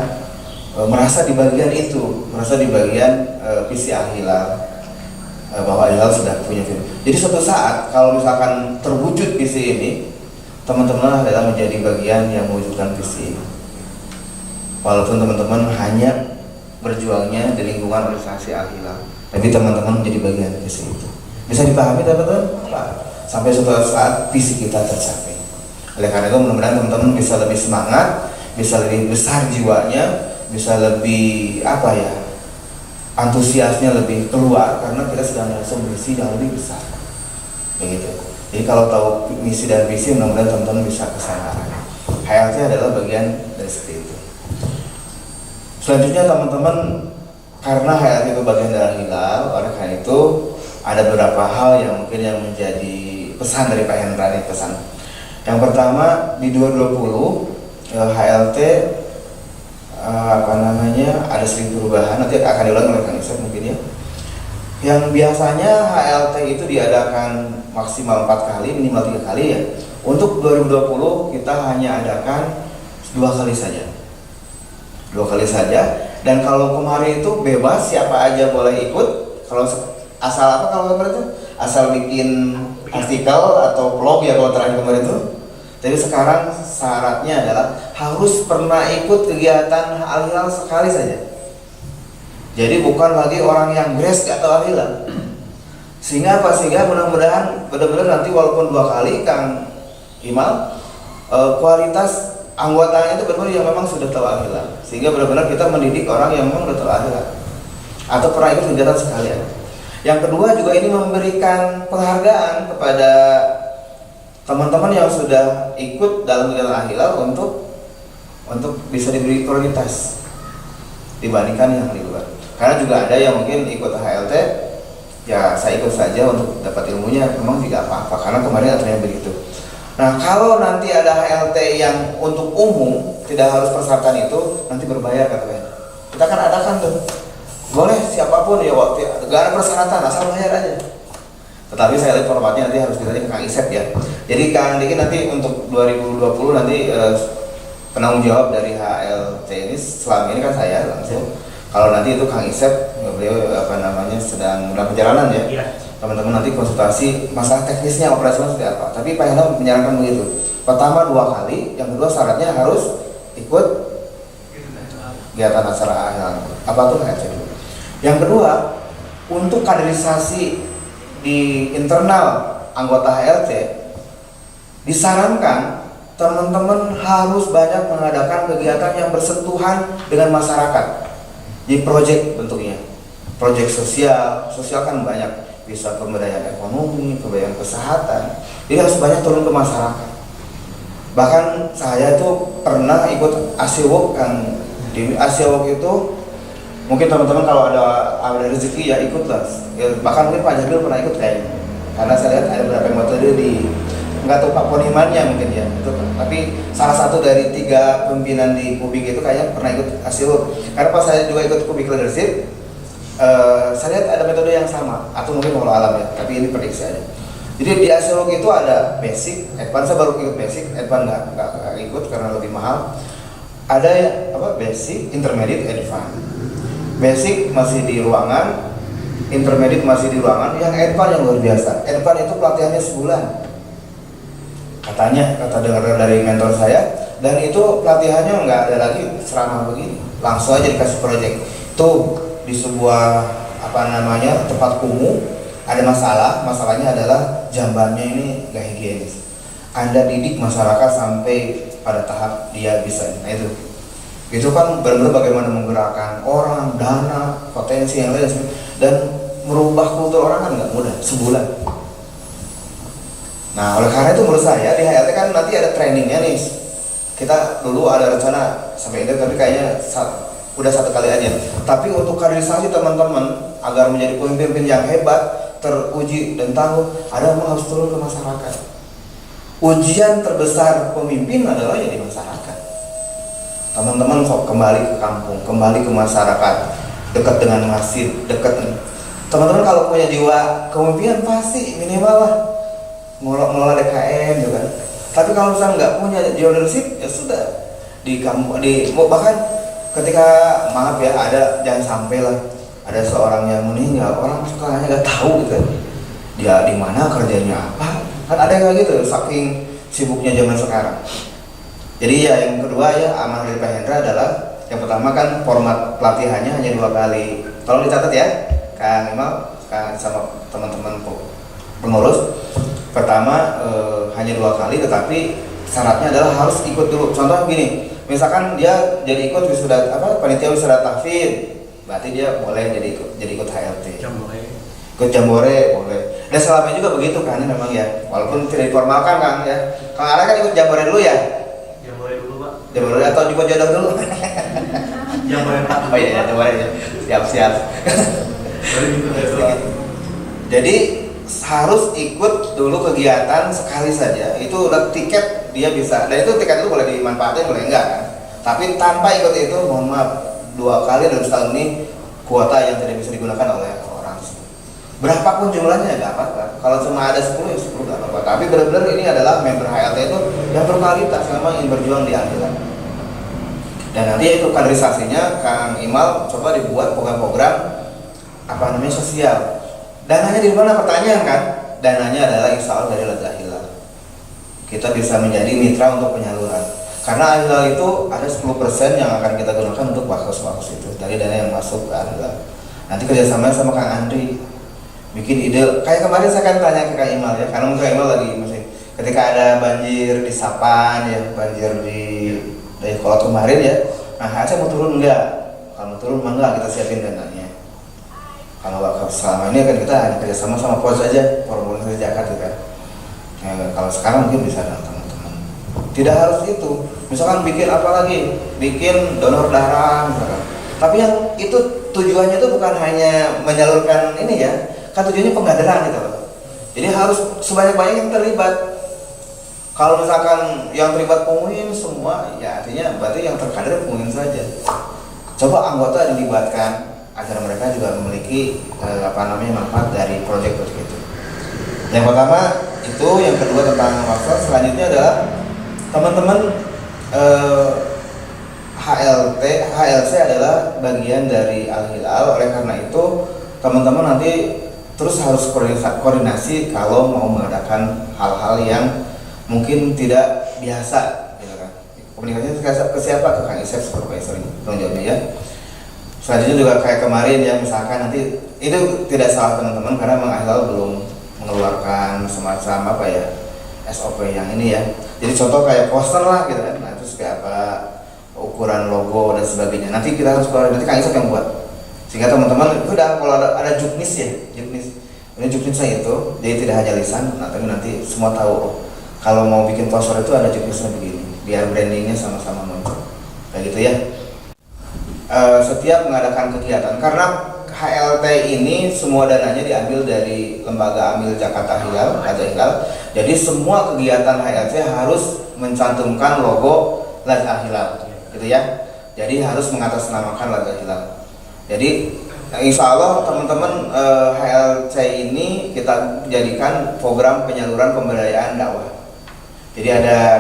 merasa di bagian itu, merasa di bagian visi Al-Hilal, bahwa Al-Hilal sudah punya visi. Jadi suatu saat kalau misalkan terwujud visi ini, teman-teman adalah menjadi bagian yang mewujudkan visi ini. Walaupun teman-teman hanya berjuangnya di lingkungan organisasi Al-Hilal, tapi teman-teman menjadi bagian visi itu. Bisa dipahami teman-teman? Sampai suatu saat visi kita tercapai. Oleh karena itu mudah-mudahan teman-teman bisa lebih semangat, bisa lebih besar jiwanya, bisa lebih antusiasnya lebih keluar karena kita sedang ada misi yang lebih besar. Begitu. Jadi kalau tahu misi dan visi mudah-mudahan teman-teman bisa ke sana. HLT adalah bagian dari seperti itu. Selanjutnya teman-teman, karena HLT itu bagian dari hilal, oleh karena itu ada beberapa hal yang mungkin yang menjadi pesan dari Pak Hendra nih, pesan. Yang pertama di 2020 HLT ada sedikit perubahan, nanti akan diulang oleh Kang Isep mungkin ya. Yang biasanya HLT itu diadakan maksimal 4 kali, minimal 3 kali ya. Untuk 2020 kita hanya adakan 2 kali saja. 2 kali saja. Dan kalau kemarin itu bebas, siapa aja boleh ikut. Kalau asal apa kalau kemarin itu? Asal bikin artikel atau blog ya kalau terakhir kemarin itu. Tapi sekarang syaratnya adalah harus pernah ikut kegiatan Al-Hilal sekali saja. Jadi bukan lagi orang yang gres atau Al-Hilal. Sehingga apa? Sehingga mudah-mudahan benar-benar nanti walaupun 2 kali Kang Imal, kualitas anggotanya itu benar-benar yang memang sudah tahu Al-Hilal. Sehingga benar-benar kita mendidik orang yang memang sudah tahu Al-Hilal atau pernah ikut kegiatan sekalian. Yang kedua juga ini memberikan penghargaan kepada teman-teman yang sudah ikut dalam kegiatan Al-Hilal untuk bisa diberi prioritas dibandingkan yang di luar. Karena juga ada yang mungkin ikut HLT, ya saya ikut saja untuk dapat ilmunya, memang tidak apa-apa karena kemarin aturannya begitu. Nah kalau nanti ada HLT yang untuk umum tidak harus persyaratan itu, nanti berbayar katanya. Kita kan adakan tuh, boleh siapapun ya, waktu gak ada persyaratan asal bayar aja. Tetapi saya lihat formatnya nanti harus ditanya ke Kang Isep ya. Jadi Kang Diki nanti untuk 2020 nanti penanggung jawab dari HLT ini selama ini kan saya langsung. Kalau nanti itu Kang Isep, beliau sedang dalam perjalanan ya. Iya. Teman-teman nanti konsultasi masalah teknisnya operasional seperti apa. Tapi Pak Hendra menyarankan begitu. Pertama 2 kali, yang kedua syaratnya harus ikut kegiatan acara Al-Hilal. Apa tuh HLT dulu. Yang kedua, untuk kaderisasi di internal anggota HLT disarankan teman-teman harus banyak mengadakan kegiatan yang bersentuhan dengan masyarakat. Di proyek bentuknya, proyek sosial kan banyak, bisa pemberdayaan ekonomi, pemberdayaan kesehatan. Jadi harus banyak turun ke masyarakat. Bahkan saya tuh pernah ikut Asiawok kan, di Asiawok itu mungkin teman-teman kalau ada rezeki ya ikutlah. Ya, bahkan mungkin Pak Jadil pernah ikut kayaknya, karena saya lihat ada beberapa metode di nggak tahu Pak Ponimannya mungkin ya itu, tapi salah satu dari 3 pimpinan di Kubik itu kayaknya pernah ikut Asiawok. Karena pas saya juga ikut Kubik Leadership, saya lihat ada metode yang sama atau mungkin walau alam ya, tapi ini prediksi aja. Jadi di Asiawok itu ada basic, advance. Saya baru ikut basic, advance nggak ikut karena lebih mahal. Ada basic, intermediate, advance. Basic masih di ruangan, intermediate masih di ruangan, yang advance yang luar biasa. Advance itu pelatihannya sebulan. Kata dengar dari mentor saya, dan itu pelatihannya nggak ada lagi ceramah begini, langsung aja dikasih proyek. Tuh di sebuah tempat kumuh ada masalahnya adalah jambannya ini nggak higienis. Anda didik masyarakat sampai pada tahap dia bisa. Nah itu kan benar-benar bagaimana menggerakkan orang, dana, potensi yang lain, dan merubah kultur orang kan nggak mudah sebulan. Nah oleh karena itu menurut saya di HLT kan nanti ada trainingnya nih. Kita dulu ada rencana sampai itu, tapi kayaknya udah 1 kali aja. Tapi untuk kaderisasi teman-teman agar menjadi pemimpin yang hebat, teruji dan tangguh, ada memang harus turun ke masyarakat. Ujian terbesar pemimpin adalah ya di masyarakat. Teman-teman kok kembali ke kampung, kembali ke masyarakat, dekat dengan masjid, dekat. Teman-teman kalau punya jiwa kepemimpinan pasti minimal lah ngelola DKM juga. Tapi kalau misalnya nggak punya jiwa leadership, ya sudah bahkan ketika maaf ya jangan sampai lah ada seorang yang meninggal, orang suka hanya nggak tahu gitu dia di mana, kerjanya apa, kan ada yang kayak gitu saking sibuknya zaman sekarang. Jadi ya yang kedua ya amanah dari Pak Hendra adalah yang pertama kan format pelatihannya hanya 2 kali. Tolong dicatat ya Kang Imal sama teman-teman pengurus. Pertama hanya 2 kali, tetapi syaratnya adalah harus ikut dulu. Contoh gini, misalkan dia jadi ikut wisuda panitia wisuda tahfidz, berarti dia boleh jadi ikut HLT. Ikut jambore boleh. Dan selama juga begitu kan memang ya, walaupun tidak diformalkan kan ya. Kang Ara kan ikut jambore dulu ya. Jambore dulu Pak. Jambore atau juga jodoh dulu. Jambore Pak. Oh iya, jambore ya. Siap-siap. Jadi harus ikut dulu kegiatan sekali saja. Itu udah tiket dia bisa. Dan itu tiket itu boleh dimanfaatkan, boleh enggak kan? Tapi tanpa ikut itu, mohon maaf, 2 kali dalam setahun ini kuota yang tidak bisa digunakan oleh orang. Berapapun jumlahnya nggak apa-apa. Kalau cuma ada 10 ya 10 nggak apa-apa. Tapi benar-benar ini adalah member HLT itu yang berkualitas, memang ingin berjuang di akhirat. Dan nanti itu kaderisasinya Kang Imal coba dibuat program-program sosial. Dananya di mana, pertanyaan kan? Dananya adalah insya Allah dari Ladha Hilal. Kita bisa menjadi mitra untuk penyaluran. Karena Hilal itu ada 10% yang akan kita gunakan untuk wakos-wakos itu dari dana yang masuk ke Hilal. Nanti kerjasama sama Kang Andri, bikin ide. Kayak kemarin saya kan tanya ke Kang Imal ya, karena Kang Imal lagi masih ketika ada banjir di Sapan ya, banjir di dari kolot kemarin ya. Nah, Aceh mau turun enggak? Kalau mau turun mah enggak, kita siapin dananya. Kalau selama ini kan kita hanya kerjasama sama pos aja, Forum Zakat gitu kan. Kalau sekarang mungkin bisa dengan teman-teman. Tidak harus itu. Misalkan bikin apa lagi? Bikin donor darah misalkan. Tapi yang itu tujuannya itu bukan hanya menyalurkan ini ya, kan tujuannya pengkaderan gitu loh. Jadi harus sebanyak-banyak yang terlibat. Kalau misalkan yang terlibat pengumumin semua, ya artinya berarti yang terkader pengumumin saja. Coba anggota dilibatkan agar mereka juga memiliki manfaat dari proyek-proyek itu. Yang pertama itu, yang kedua tentang wakaf. Selanjutnya adalah teman-teman HLC adalah bagian dari Al-Hilal. Oleh karena itu teman-teman nanti terus harus koordinasi kalau mau mengadakan hal-hal yang mungkin tidak biasa gitu kan. Komunikasinya ke siapa? Ke Kang Isep, supervisor ini tanggung jawabnya ya. Selanjutnya juga kayak kemarin ya, misalkan nanti itu tidak salah teman-teman karena Mang Hilal belum mengeluarkan semacam SOP yang ini ya. Jadi contoh kayak poster lah gitu kan. Nah, terus kayak apa ukuran logo dan sebagainya. Nanti kita harus keluar, nanti Kang Isep yang buat. Sehingga teman-teman itu udah kalau ada juknis ya, juknis. Ini juknisnya itu, jadi tidak hanya lisan, tapi nanti semua tahu. Kalau mau bikin poster itu ada juknisnya begini, biar brandingnya sama-sama muncul. Kayak gitu ya. Setiap mengadakan kegiatan, karena HLT ini semua dananya diambil dari lembaga Amil Jakarta Hilal, Ladha Hilal. Jadi semua kegiatan HLT harus mencantumkan logo Ladha Hilal, gitu ya. Jadi harus mengatasnamakan Ladha Hilal. Jadi insya Allah teman-teman HLC ini kita jadikan program penyaluran pemberdayaan dakwah. Jadi ada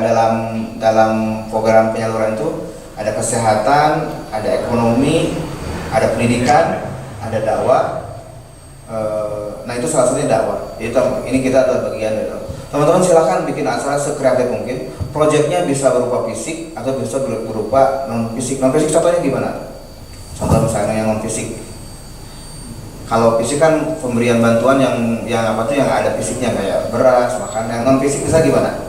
dalam program penyaluran itu ada kesehatan, ada ekonomi, ada pendidikan, ada dakwah. Nah itu salah satunya dakwah. Jadi ini kita adalah bagian dari dakwah. Teman-teman silahkan bikin acara sekreatif mungkin. Proyeknya bisa berupa fisik atau bisa berupa non fisik. Non fisik contohnya gimana? Contoh misalnya yang non fisik. Kalau fisik kan pemberian bantuan yang ada fisiknya kayak beras, makanan. Yang non fisik bisa gimana?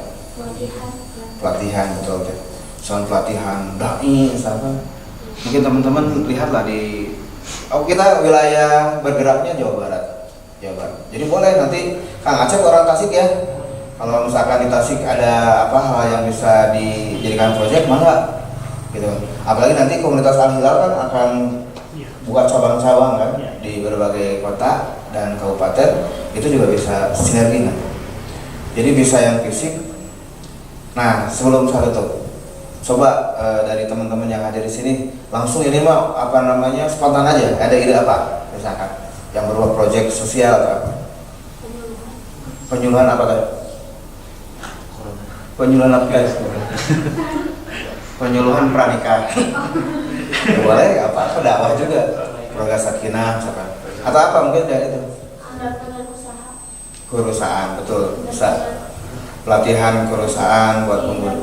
Pelatihan betul. Soal pelatihan dai misalkan. Mungkin teman-teman lihatlah kita wilayah bergeraknya Jawa Barat. Jadi boleh nanti Kang Acep orang Tasik ya. Kalau misalkan di Tasik ada hal yang bisa dijadikan proyek, mangga gitu. Apalagi nanti komunitas Al-Hilal kan akan buka cabang-cabang kan di berbagai kota dan kabupaten, itu juga bisa sinergi. Jadi bisa yang fisik. Nah, sebelum saya tutup, coba dari teman-teman yang ada di sini langsung ini spontan aja. Ada ide apa? Misalkan yang berupa proyek sosial atau apa? Penyuluhan apa tadi? Penyuluhan apa guys? Penyuluhan pranikah. Boleh apa? Dakwah juga. Keluarga sakinah misalkan. Atau apa mungkin dari itu? Keusahaan, betul. Bisa. Pelatihan keusahaan buat pengguna.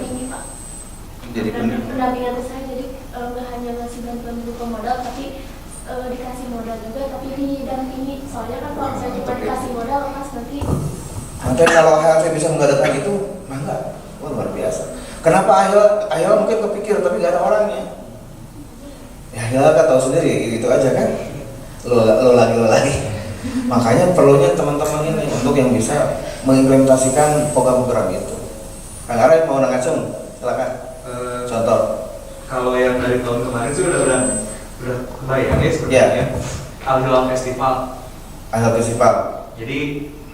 Jadi pendampingan saya, jadi nggak hanya ngasih bantuan berupa modal, tapi dikasih modal juga, tapi didampingi. Soalnya kan kalau saya cuma dikasih modal, mas nanti kalau HLC bisa mengadakan itu, mangga, luar biasa. Kenapa akhirnya mungkin kepikir tapi nggak ada orangnya? Ya Hilal kan tahu sendiri, gitu aja kan. Lo lagi. Makanya perlunya teman-teman ini untuk yang bisa mengimplementasikan program-program itu. Kang Arif mau ngacung, silakan. Contoh. Kalau yang dari tahun kemarin sih udah udah kebayang ya Ya. sebenarnya Al-Hilal Festival. Al Festival. Jadi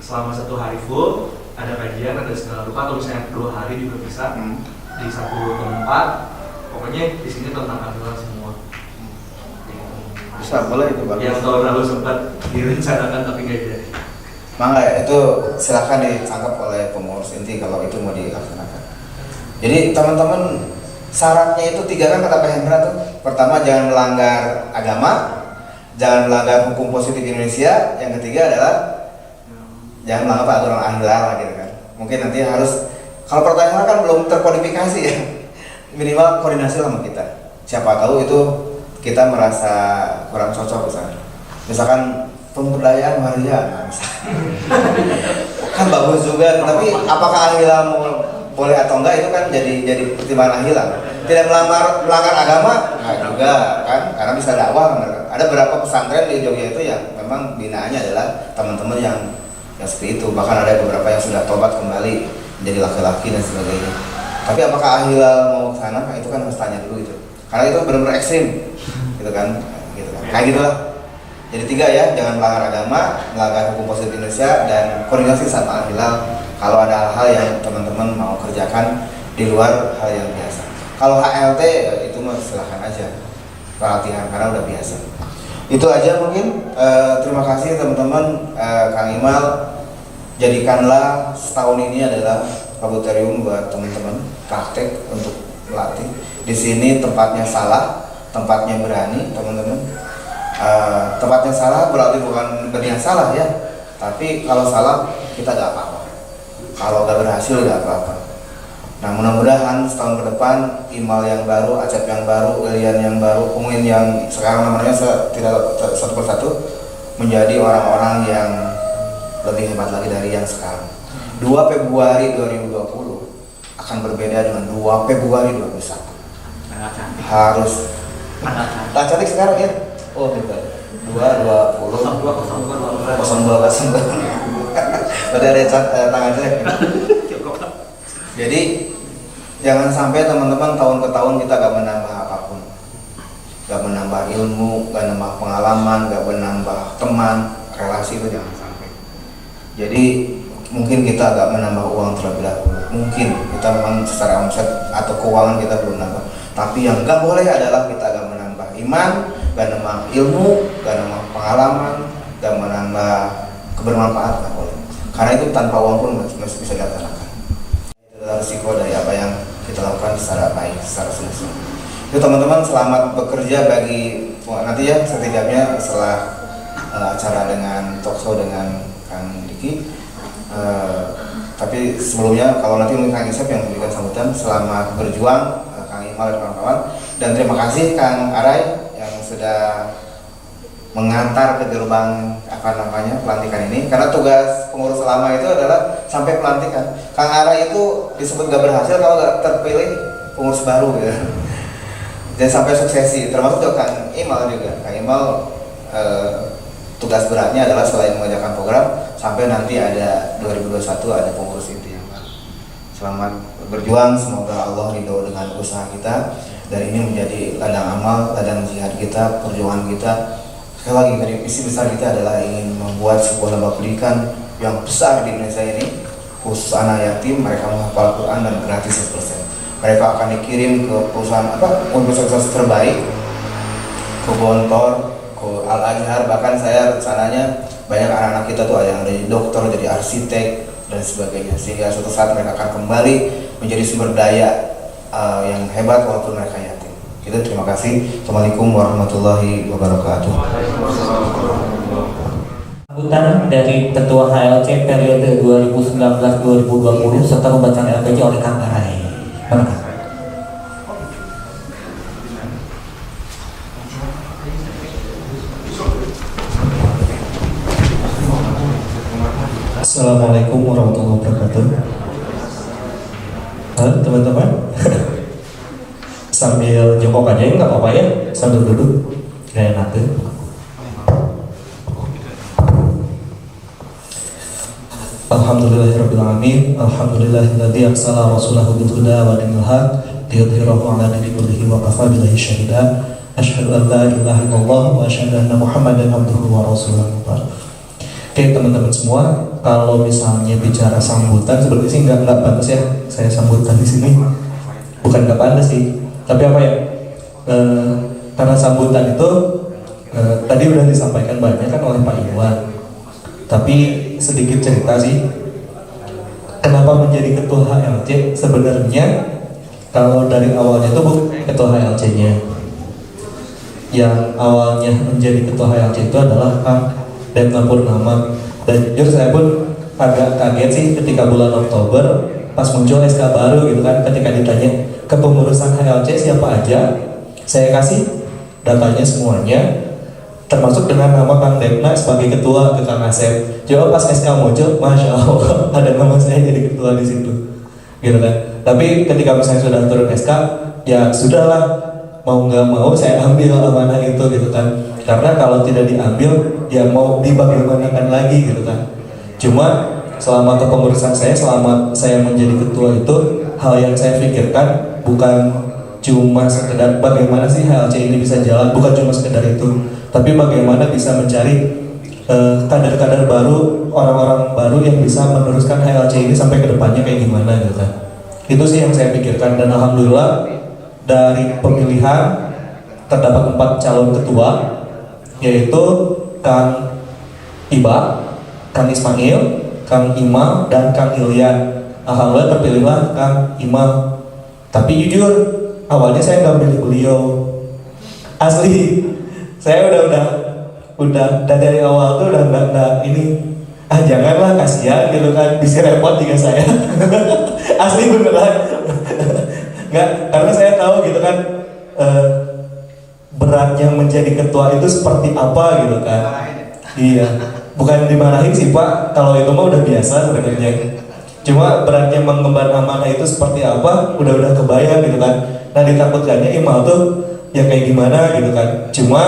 selama 1 hari full ada kajian, ada segala rupa, atau misalnya 2 hari juga bisa di satu tempat. Pokoknya di sini tentang Al-Hilal semua. Bisa, boleh itu bagus. Yang tahun lalu sempat direncanakan tapi nggak jadi. Mangga ya, itu silakan ditangkap oleh pengurus inti kalau itu mau dilaksanakan. Jadi teman-teman, syaratnya itu 3 kan kata Pak Hendra tuh. Pertama, jangan melanggar agama, jangan melanggar hukum positif Indonesia. Yang ketiga adalah jangan melanggar peraturan Al-Hilal gitu kan. Mungkin nanti harus, kalau pertanyaan kan belum terkodifikasi ya, minimal koordinasi sama kita. Siapa tahu itu kita merasa kurang cocok misalkan pemberdayaan waria kan bagus juga, tapi apakah Al-Hilal boleh atau enggak itu kan jadi pertimbangan Al-Hilal. Tidak melanggar agama enggak juga kan, karena bisa dakwah kan. Ada beberapa pesantren di Jogja itu yang memang binaannya adalah teman-teman yang seperti itu, bahkan ada beberapa yang sudah tobat kembali menjadi laki-laki dan sebagainya. Tapi apakah Al-Hilal mau ke sana? Nah, itu kan harus tanya dulu itu, karena itu benar-benar ekstrim gitu kan kayak gitulah. Jadi 3 ya, jangan melanggar agama, melanggar hukum positif Indonesia, dan koordinasi sama Al-Hilal kalau ada hal-hal yang teman-teman mau kerjakan di luar hal yang biasa. Kalau HLT itu mah silahkan aja pelatihan karena udah biasa. Itu aja mungkin. Terima kasih teman-teman. Kang Imal, jadikanlah setahun ini adalah laboratorium buat teman-teman praktek untuk melatih. Di sini tempatnya salah, tempatnya berani teman-teman. Tempatnya salah berarti bukan berniat salah ya, tapi kalau salah kita gak apa-apa, kalau gak berhasil gak apa-apa. Nah mudah-mudahan setahun ke depan Imal yang baru, Acep yang baru, Elian yang baru, Umin yang sekarang namanya tidak satu persatu menjadi orang-orang yang lebih hebat lagi dari yang sekarang. 2 Februari 2020 akan berbeda dengan 2 Februari 2021. Harus cantik sekarang ya. Oh hebat. 220 Berarti ada tangan jelek. Jadi jangan sampai teman-teman tahun ke tahun kita gak menambah apapun, gak menambah ilmu, gak menambah pengalaman, gak menambah teman, relasi, itu jangan sampai. Jadi mungkin kita agak menambah uang terlebih dahulu, mungkin kita memang secara omset atau keuangan kita belum nambah, tapi yang gak boleh adalah kita gak menambah iman, gak menambah ilmu, gak menambah pengalaman, gak menambah kebermanfaatan, gak boleh. Karena itu tanpa uang pun masih bisa dilaksanakan. Itu adalah risiko dari apa yang kita lakukan secara baik, secara sukses. Itu teman-teman, selamat bekerja bagi nanti ya, setidaknya setelah acara dengan talkshow dengan Kang Diki. Tapi sebelumnya kalau nanti mungkin Kang Isep yang memberikan sambutan, selamat berjuang Kang Imal dan kawan-kawan, dan terima kasih Kang Arai yang sudah mengantar ke gerbang pelantikan ini, karena tugas pengurus lama itu adalah sampai pelantikan. Kang Arai itu disebut gak berhasil kalau gak terpilih pengurus baru gitu. Dan sampai suksesi, termasuk juga Kang Imal juga. Kang Imal tugas beratnya adalah selain mengerjakan program, sampai nanti ada 2021 ada pengurus inti yang baru. Selamat berjuang, semoga Allah ridho dengan usaha kita, dan ini menjadi ladang amal, ladang jihad kita, perjuangan kita. Sekali lagi, dari misi besar kita adalah ingin membuat sebuah lembaga pendidikan yang besar di Indonesia ini, khusus anak yatim, mereka menghafal Quran dan gratis 100%. Mereka akan dikirim ke perusahaan universitas terbaik, ke Gontor, ke Al-Azhar, bahkan saya rencananya banyak anak-anak kita tuh ada yang jadi dokter, jadi arsitek dan sebagainya, sehingga suatu saat mereka akan kembali menjadi sumber daya yang hebat walaupun mereka yatim. Kita terima kasih. Assalamualaikum warahmatullahi wabarakatuh. Sambutan dari Ketua HLC periode 2019-2020 serta pembacaan LPJ oleh Kang Arai. Assalamualaikum warahmatullahi wabarakatuh. Halo teman-teman. Sambil jongkok aja nggak apa-apa ya, sambil duduk gak enak tuh. Alhamdulillahirrabbilalamin. Alhamdulillahilladzi arsala rasulahu bil huda wa dinil haq liyudhhirahu 'ala dini kullihi wa kafa billahi syahida. Asyhadu an la ilaha illallah wa asyhadu anna Muhammadan abduhu wa rasuluh. Oke teman-teman semua, kalau misalnya bicara sambutan sebenarnya sih nggak pantas ya saya sambutan di sini. Bukan nggak pantas sih, tapi apa ya? Karena sambutan itu tadi udah disampaikan banyak kan oleh Pak Iwan. Tapi sedikit cerita sih, kenapa menjadi ketua HLC? Sebenarnya kalau dari awalnya itu bukan ketua HLC-nya. Yang awalnya menjadi ketua HLC itu adalah Kang Depna Purnama. Dan jujur saya pun agak kaget sih ketika bulan Oktober pas muncul SK baru gitu kan, ketika ditanya kepengurusan HLC siapa aja, saya kasih datanya semuanya, termasuk dengan nama Kang Depna sebagai ketua ke Kang Asep. Coba pas SK muncul, masya Allah ada nama saya jadi ketua di situ, gitu kan. Tapi ketika misalnya sudah turun SK, ya sudahlah, mau nggak mau saya ambil amanah itu gitu kan. Karena kalau tidak diambil, ya mau dibagaimanakan lagi gitu kan. Cuma selama kepengurusan saya, selama saya menjadi ketua itu, hal yang saya pikirkan bukan cuma sekedar bagaimana sih HLC ini bisa jalan, bukan cuma sekedar itu, tapi bagaimana bisa mencari kader-kader baru, orang-orang baru yang bisa meneruskan HLC ini sampai ke depannya kayak gimana gitu kan. Itu sih yang saya pikirkan, dan alhamdulillah dari pemilihan terdapat 4 calon ketua, yaitu Kang Iba, Kang Ismail, Kang Imam, dan Kang Ilyan. Alhamdulillah terpilihlah Kang Imam. Tapi jujur, awalnya saya nggak milih beliau. Asli, saya udah dari awal tuh udah nggak ini. Janganlah, kasihan gitu kan, bisa repot juga saya. Asli beneran. Nggak, karena saya tahu gitu kan beratnya menjadi ketua itu seperti apa gitu kan. Iya, bukan dimarahin sih Pak, kalau itu mah udah biasa sebenarnya. Cuma beratnya mengemban amanah itu seperti apa, udah kebayang gitu kan. Nah ditakutkannya Imal tuh ya kayak gimana gitu kan. Cuma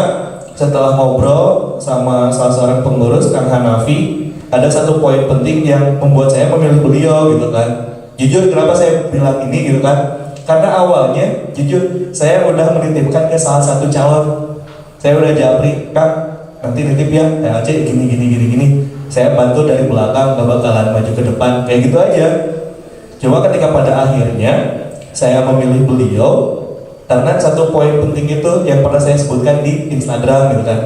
setelah ngobrol sama salah seorang pengurus Kang Hanafi, ada satu poin penting yang membuat saya memilih beliau gitu kan. Jujur kenapa saya bilang ini gitu kan, karena awalnya jujur saya udah menitipkan ke salah satu calon. Saya udah japri, Kang nanti nitip ya HLC gini. Saya bantu dari belakang, gak bakalan maju ke depan, kayak gitu aja. Cuma ketika pada akhirnya saya memilih beliau karena satu poin penting itu yang pernah saya sebutkan di Instagram gitu kan.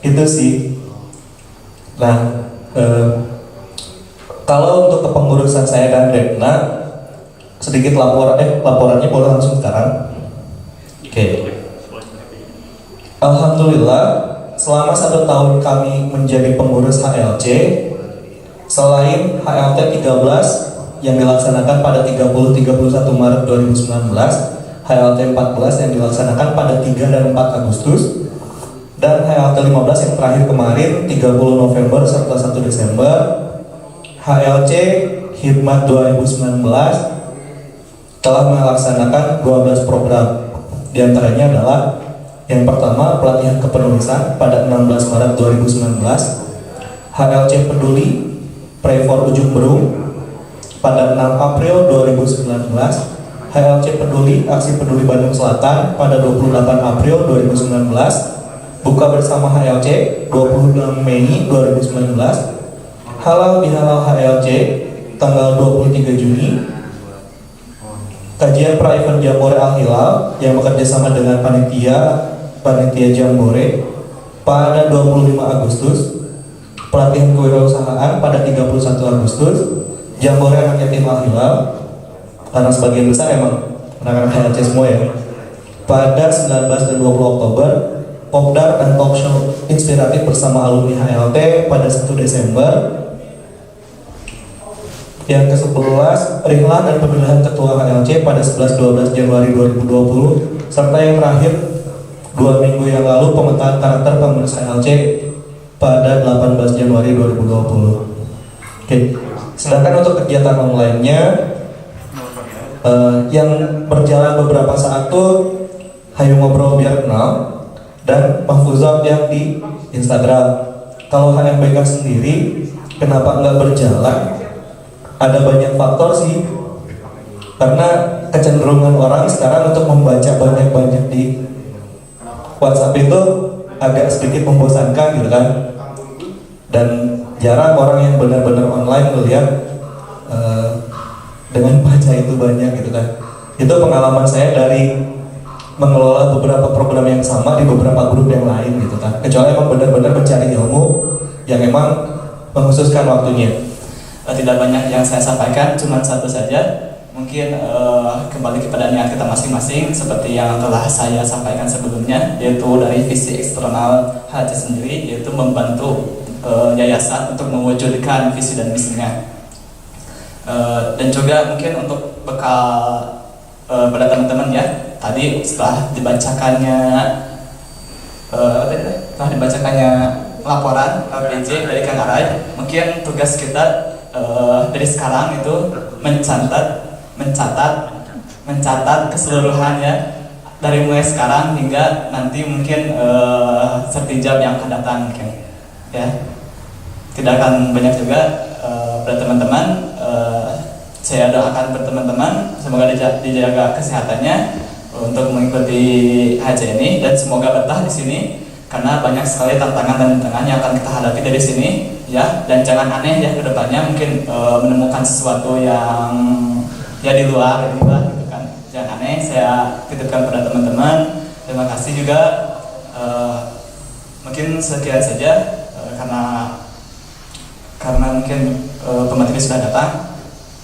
Itu sih. Nah, kalau untuk kepengurusan saya dan Depna, sedikit laporannya boleh langsung sekarang. Oke. Alhamdulillah, selama 1 tahun kami menjadi pengurus HLC, selain HLT 13 yang dilaksanakan pada 30-31 Maret 2019, HLT 14 yang dilaksanakan pada 3 dan 4 Agustus, dan HLT 15 yang terakhir kemarin 30 November serta 1 Desember, HLC Hikmat 2019 telah melaksanakan 12 program. Di antaranya adalah yang pertama, pelatihan kepenulisan pada 16 Maret 2019, HLC Peduli Pray for Ujung Berung pada 6 April 2019, HLC Peduli Aksi Peduli Bandung Selatan pada 28 April 2019, Buka Bersama HLC 26 Mei 2019, Halal Bihalal HLC tanggal 23 Juni, kajian pra-event Jambore Al-Hilal yang bekerja sama dengan panitia Jambore pada 25 Agustus, pelatihan kewirausahaan pada 31 Agustus, Jambore Anak Yatim Al-Hilal, karena sebagian besar emang anak-anak HLC semua ya, pada 19 dan 20 Oktober, Popdar dan Talk Show Inspiratif bersama alumni HLT pada 1 Desember. Yang ke-11, Rihla dan pemilihan ketua HLC pada 11-12 Januari 2020, serta yang terakhir 2 minggu yang lalu pemetaan karakter pengurus HLC pada 18 Januari 2020. Oke. Sedangkan untuk kegiatan online-nya yang berjalan beberapa saat tuh Hayu Ngobrol Biar Kenal dan Mahfuzat yang di Instagram. Kalau HMBK sendiri kenapa nggak berjalan? Ada banyak faktor sih, karena kecenderungan orang sekarang untuk membaca banyak-banyak di WhatsApp itu agak sedikit membosankan gitu kan, dan jarang orang yang benar-benar online melihat dengan baca itu banyak gitu kan. Itu pengalaman saya dari mengelola beberapa program yang sama di beberapa grup yang lain gitu kan, kecuali emang benar-benar mencari ilmu yang emang mengkhususkan waktunya. Tidak banyak yang saya sampaikan, cuma satu saja, mungkin kembali kepada niat kita masing-masing seperti yang telah saya sampaikan sebelumnya, yaitu dari visi eksternal HC sendiri, yaitu membantu yayasan untuk mewujudkan visi dan misinya. Dan juga mungkin untuk bekal pada teman-teman ya, tadi setelah dibacakannya laporan LPJ dari Kang Arai, mungkin tugas kita dari sekarang itu mencatat keseluruhannya dari mulai sekarang hingga nanti mungkin sertijab yang akan datang mungkin ya. Tidak akan banyak juga pada teman-teman. Saya doakan berteman-teman semoga dijaga kesehatannya untuk mengikuti HC ini, dan semoga betah di sini karena banyak sekali tantangan dan tantangan yang akan kita hadapi dari sini ya. Dan jangan aneh ya, kedepannya mungkin menemukan sesuatu yang ya di luar gitu kan, jangan aneh. Saya titipkan pada teman-teman. Terima kasih juga. Mungkin sekian saja karena mungkin pemateri sudah datang.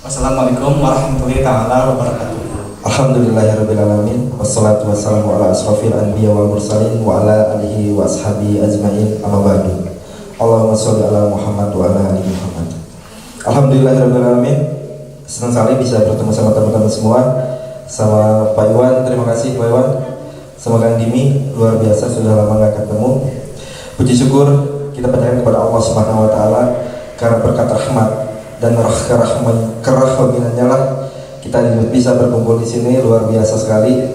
Wassalamualaikum warahmatullahi wabarakatuh. Alhamdulillahirrabbilalamin. Wassalatu wassalamu ala asrafil anbiya wal mursalin wa ala alihi wa ashabi ajmain, amma ba'du. Allahumma sholli ala Muhammad wa ala ali Muhammad. Alhamdulillahirrabbilalamin. Senang sekali bisa bertemu sama teman-teman semua, sama Pak Iwan. Terima kasih Pak Iwan, sama Kang Dimi, luar biasa, sudah lama gak ketemu. Puji syukur kita panjatkan kepada Allah Subhanahu wa taala karena berkat rahmat dan kerahmanannya lah kita bisa berkumpul di sini. Luar biasa sekali.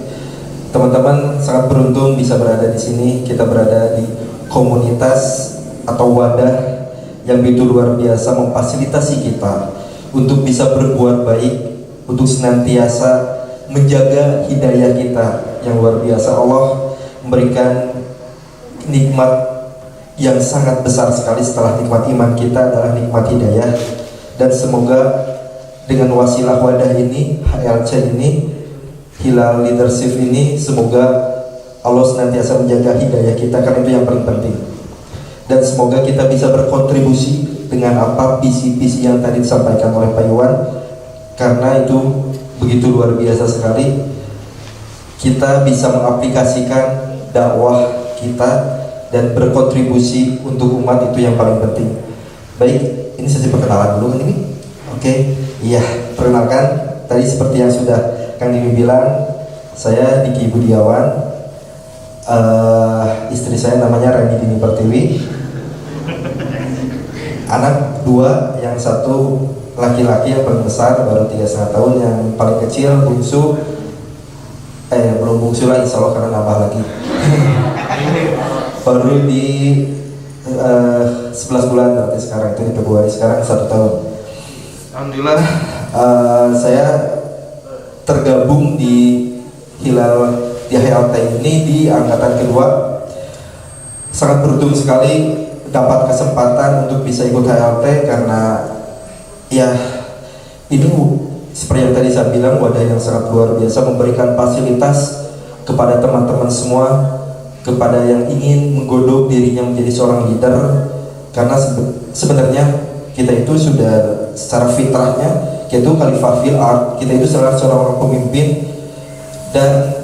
Teman-teman sangat beruntung bisa berada di sini. Kita berada di komunitas atau wadah yang begitu luar biasa memfasilitasi kita untuk bisa berbuat baik, untuk senantiasa menjaga hidayah kita yang luar biasa. Allah memberikan nikmat yang sangat besar sekali setelah nikmat iman kita adalah nikmat hidayah. Dan semoga dengan wasilah wadah ini, HLC ini, Hilal Leadership ini, semoga Allah senantiasa menjaga hidayah kita, karena itu yang paling penting. Dan semoga kita bisa berkontribusi dengan apa visi-visi yang tadi disampaikan oleh Pak Iwan, karena itu begitu luar biasa sekali. Kita bisa mengaplikasikan dakwah kita dan berkontribusi untuk umat, itu yang paling penting. Baik, ini sesi perkenalan dulu kan ini. Oke, iya, perkenalkan tadi seperti yang sudah Kang Dimi bilang, saya Diki Budiawan. Istri saya namanya Rani Dini Pertiwi. Anak dua, yang satu laki-laki yang paling besar baru 3,5 tahun, yang paling kecil bungsu belum bungsu lah insya Allah karena nambah lagi. Baru di 11 bulan berarti sekarang, itu di Februari, sekarang 1 tahun. Alhamdulillah saya tergabung di HLT ini di angkatan kedua. Sangat beruntung sekali dapat kesempatan untuk bisa ikut HLT karena ya ini seperti yang tadi saya bilang, wadah yang sangat luar biasa, memberikan fasilitas kepada teman-teman semua, kepada yang ingin menggodok dirinya menjadi seorang leader. Karena sebenarnya kita itu sudah secara fitrahnya, yaitu khalifah fil ard, kita itu seorang pemimpin. Dan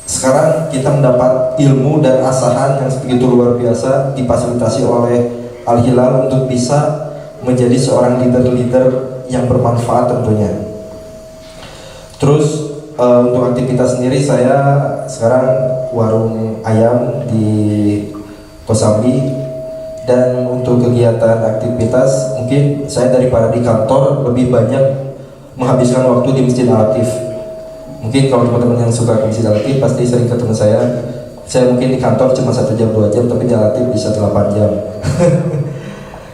sekarang kita mendapat ilmu dan asahan yang begitu luar biasa difasilitasi oleh Al-Hilal untuk bisa menjadi seorang leader-leader yang bermanfaat tentunya. Terus untuk aktivitas sendiri, saya sekarang warung ayam di Kosambi. Dan untuk kegiatan aktivitas, mungkin saya daripada di kantor lebih banyak menghabiskan waktu di Masjid Al-Latif. Mungkin kalau teman-teman yang suka ke Masjid Al-Latif pasti sering ketemu saya. Saya mungkin di kantor cuma 1 jam 2 jam, tapi di Al-Latif bisa 8 jam.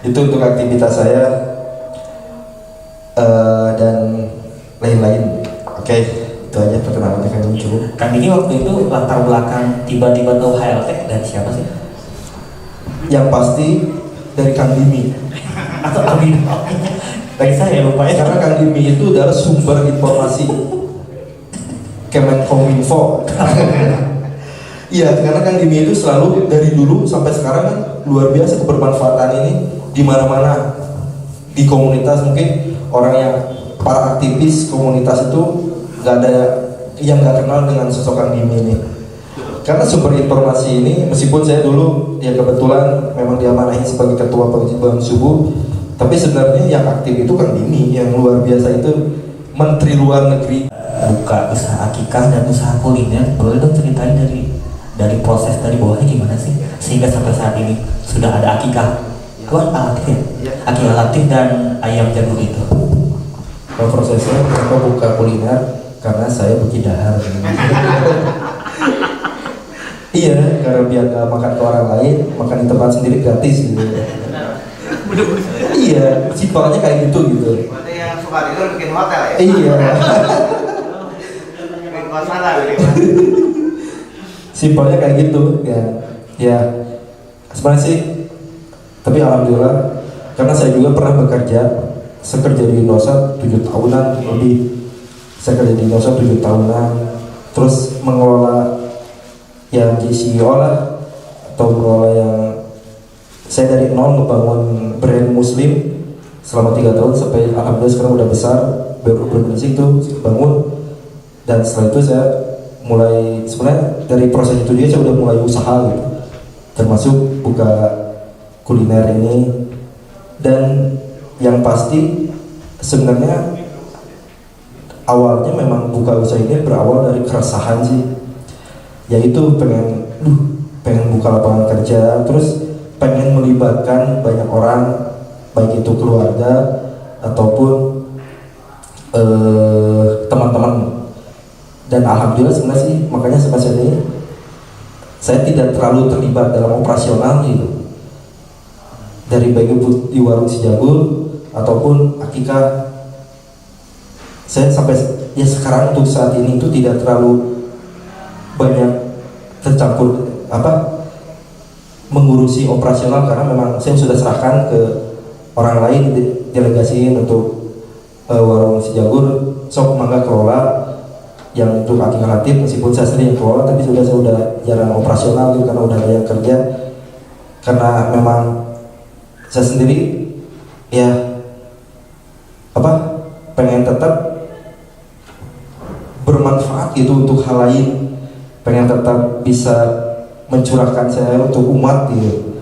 Itu untuk aktivitas saya dan lain-lain. Oke. Itu aja perkenalannya Kang Dini cukup. Kang Dini waktu itu latar belakang tiba-tiba tahu HLT dari siapa sih? Yang pasti dari Kang Dini. Atau Abi? Dari saya lupa ya. Karena Kang Dini itu adalah sumber informasi Kemenkominfo. Iya, karena Kang Dini itu selalu dari dulu sampai sekarang kan luar biasa kebermanfaatan ini di mana-mana di komunitas. Mungkin orang yang para aktivis komunitas itu nggak ada yang nggak kenal dengan sosok Kang Dini ini. Karena sumber informasi ini, meskipun saya dulu ya kebetulan memang diamanahi sebagai ketua pengajian subuh, tapi sebenarnya yang aktif itu Kang Dini, yang luar biasa itu Menteri Luar Negeri. Buka usaha akikah dan usaha kuliner, boleh dong ceritain dari proses dari bawahnya gimana sih sehingga sampai saat ini sudah ada akikah. Itu kan aktif ya? Akikah aktif dan ayam jagung itu. Kalau prosesnya kenapa buka kuliner? Karena saya berkidahar. Iya, karena biar gak makan ke orang lain, makan di tempat sendiri gratis gitu. Iya, simpelnya kayak gitu. Berarti yang suka itu bikin hotel ya? Iya. Bikin kosan lah. Simpelnya kayak gitu ya. Ya, sebenarnya sih. Tapi alhamdulillah, karena saya juga pernah saya kerja di Indosat 7 tahunan lebih. Saya kerja di Indosat 7 tahunan, terus mengelola yang jadi CEO lah, atau mengelola yang saya dari nol ngebangun brand muslim selama 3 tahun sampai alhamdulillah sekarang udah besar, baru bersih tuh bangun. Dan setelah itu saya mulai, sebenarnya dari proses itu dia saya udah mulai usaha gitu, termasuk buka kuliner ini. Dan yang pasti sebenarnya awalnya memang buka usaha ini berawal dari keresahan sih, yaitu pengen buka lapangan kerja, terus pengen melibatkan banyak orang, baik itu keluarga ataupun teman-teman. Dan alhamdulillah sebenarnya sih, makanya sampai saat ini saya tidak terlalu terlibat dalam operasional gitu, dari baik di warung si Jagul ataupun akikah. Saya sampai ya sekarang untuk saat ini itu tidak terlalu banyak tercampur mengurusi operasional, karena memang saya sudah serahkan ke orang lain, delegasiin untuk warung si Jagur, sok mangga kelola yang untuk akikah latif. Meskipun saya sendiri yang kelola, tapi saya udah jarang operasional gitu, karena udah ada yang kerja. Karena memang saya sendiri ya pengen tetap bermanfaat gitu untuk hal lain, pengen tetap bisa mencurahkan saya untuk umat gitu.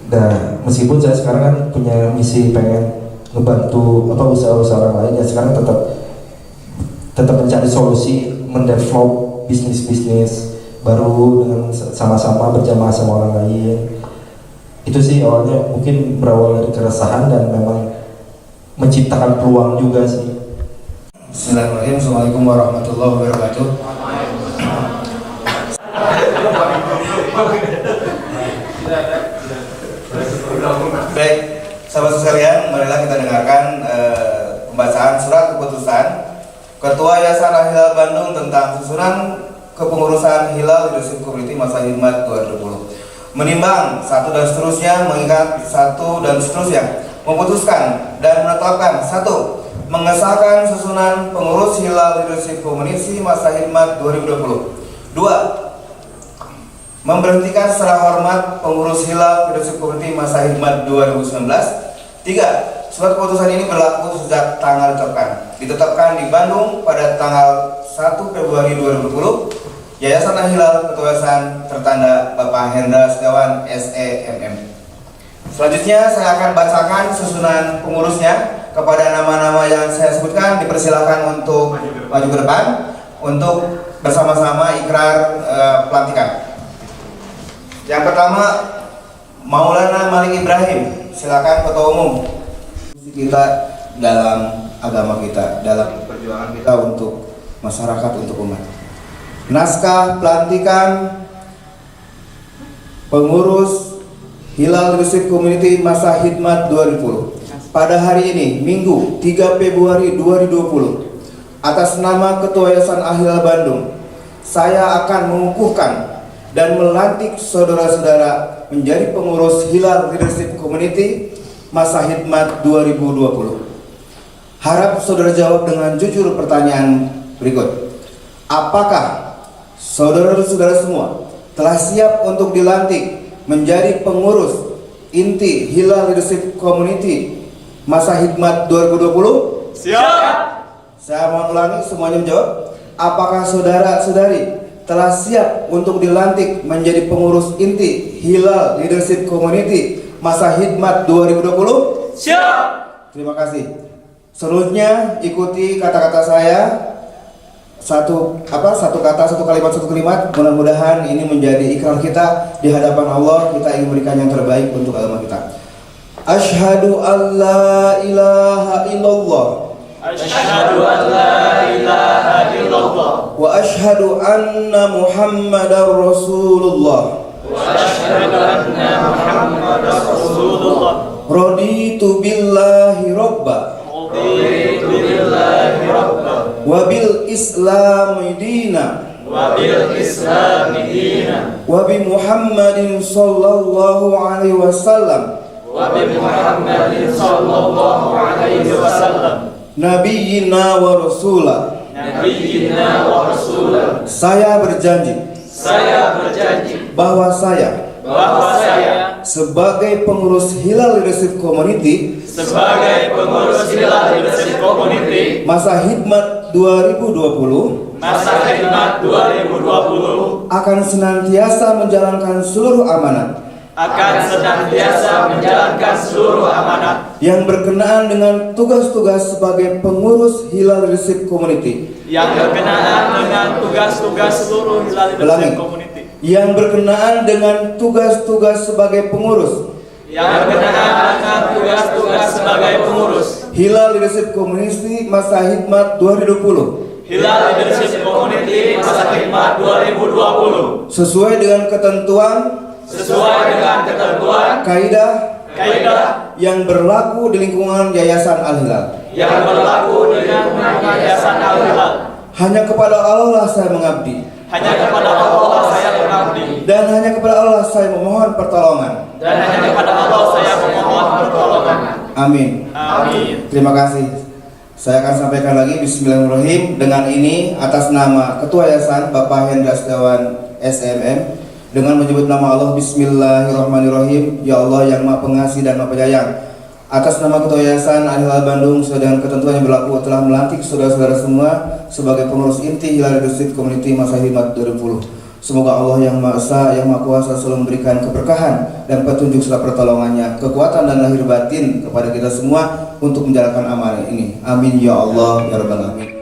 Dan meskipun saya sekarang kan punya misi pengen ngebantu usaha-usaha orang lain, ya sekarang tetap mencari solusi, mendevelop bisnis baru dengan sama-sama berjamaah sama orang lain. Itu sih awalnya mungkin berawal dari keresahan dan memang menciptakan peluang juga sih. Bismillahirrahmanirrahim. Assalamualaikum warahmatullahi wabarakatuh. Baik, sahabat sekalian, marilah kita dengarkan pembacaan surat keputusan Ketua Yayasan Al-Hilal Bandung tentang susunan kepengurusan Hilal Leadership Community masa hikmat 2020. Menimbang satu dan seterusnya, mengingat satu dan seterusnya, memutuskan dan menetapkan satu, mengesahkan susunan pengurus Hilal Leadership Community masa hikmat 2020. 2. Memberhentikan secara hormat pengurus Hilal Leadership Community masa hikmat 2019. 3. Surat keputusan ini berlaku sejak tanggal ditetapkan di Bandung pada tanggal 1 Februari 2020. Yayasan Al-Hilal Ketua Yayasan tertanda Bapak Hendra Setiawan SEMM. Selanjutnya saya akan bacakan susunan pengurusnya. Kepada nama-nama yang saya sebutkan dipersilakan untuk maju ke depan untuk bersama-sama ikrar pelantikan. Yang pertama, Maulana Malik Ibrahim, silakan Ketua Umum. Kita dalam agama kita, dalam perjuangan kita untuk masyarakat, untuk umat. Naskah pelantikan pengurus Hilal Leadership Community masa hikmat 2020 pada hari ini, Minggu 3 Februari 2020, atas nama Ketua Yayasan Al-Hilal Bandung, saya akan mengukuhkan dan melantik saudara-saudara menjadi pengurus Hilal Leadership Community masa hikmat 2020. Harap saudara jawab dengan jujur pertanyaan berikut. Apakah saudara-saudara semua telah siap untuk dilantik menjadi pengurus inti Hilal Leadership Community masa hikmat 2020? Siap. Saya mohon ulangi, semuanya menjawab. Apakah saudara-saudari telah siap untuk dilantik menjadi pengurus inti Hilal Leadership Community masa hikmat 2020? Siap. Terima kasih. Selanjutnya ikuti kata-kata saya. Satu kata, satu kalimat. Mudah-mudahan ini menjadi ikrar kita di hadapan Allah. Kita ingin memberikan yang terbaik untuk agama kita. Asyhadu an la ilaha illallah. Asyhadu an la ilaha illallah. Wa asyhadu anna Muhammadar Rasulullah. Wa asyhadu anna Muhammadar Rasulullah. Raditu billahi robba. Raditu billahi rabba. Wa bil islami dina. Wa bil islami dina. Wa bi Muhammadin sallallahu alaihi wasallam. Wa bi Muhammadin sallallahu alaihi wasallam. Nabiyyina wa rasulah. Nabiyyina wa rasulah. Saya berjanji bahwa saya sebagai pengurus Hilal Leadership Community masa hikmat 2020 akan senantiasa menjalankan seluruh amanat yang berkenaan dengan tugas-tugas sebagai pengurus Hilal Leadership Community. Ulangi. Yang berkenaan dengan tugas-tugas sebagai pengurus Hilal Leadership Community masa hikmat 2020 sesuai dengan ketentuan kaidah yang berlaku di lingkungan Yayasan Al-Hilal. Hanya kepada Allah saya mengabdi. Dan hanya kepada Allah saya memohon pertolongan. Amin. Terima kasih. Saya akan sampaikan lagi. Bismillahirrahmanirrahim. Dengan ini atas nama Ketua Yayasan Bapak Hendra Setiawan SMM, dengan menyebut nama Allah, Bismillahirrahmanirrahim. Ya Allah yang Maha Pengasih dan Maha Penyayang, atas nama Ketua Yayasan Al-Hilal Bandung sesuai dengan ketentuan yang berlaku telah melantik saudara-saudara semua sebagai pengurus inti Hilal Leadership Community masa hikmat 2020. Semoga Allah yang Maha Esa, yang Maha Kuasa selalu memberikan keberkahan dan petunjuk serta pertolongannya, kekuatan dan lahir batin kepada kita semua untuk menjalankan amanah ini. Amin ya Allah ya Rabbal Alamin.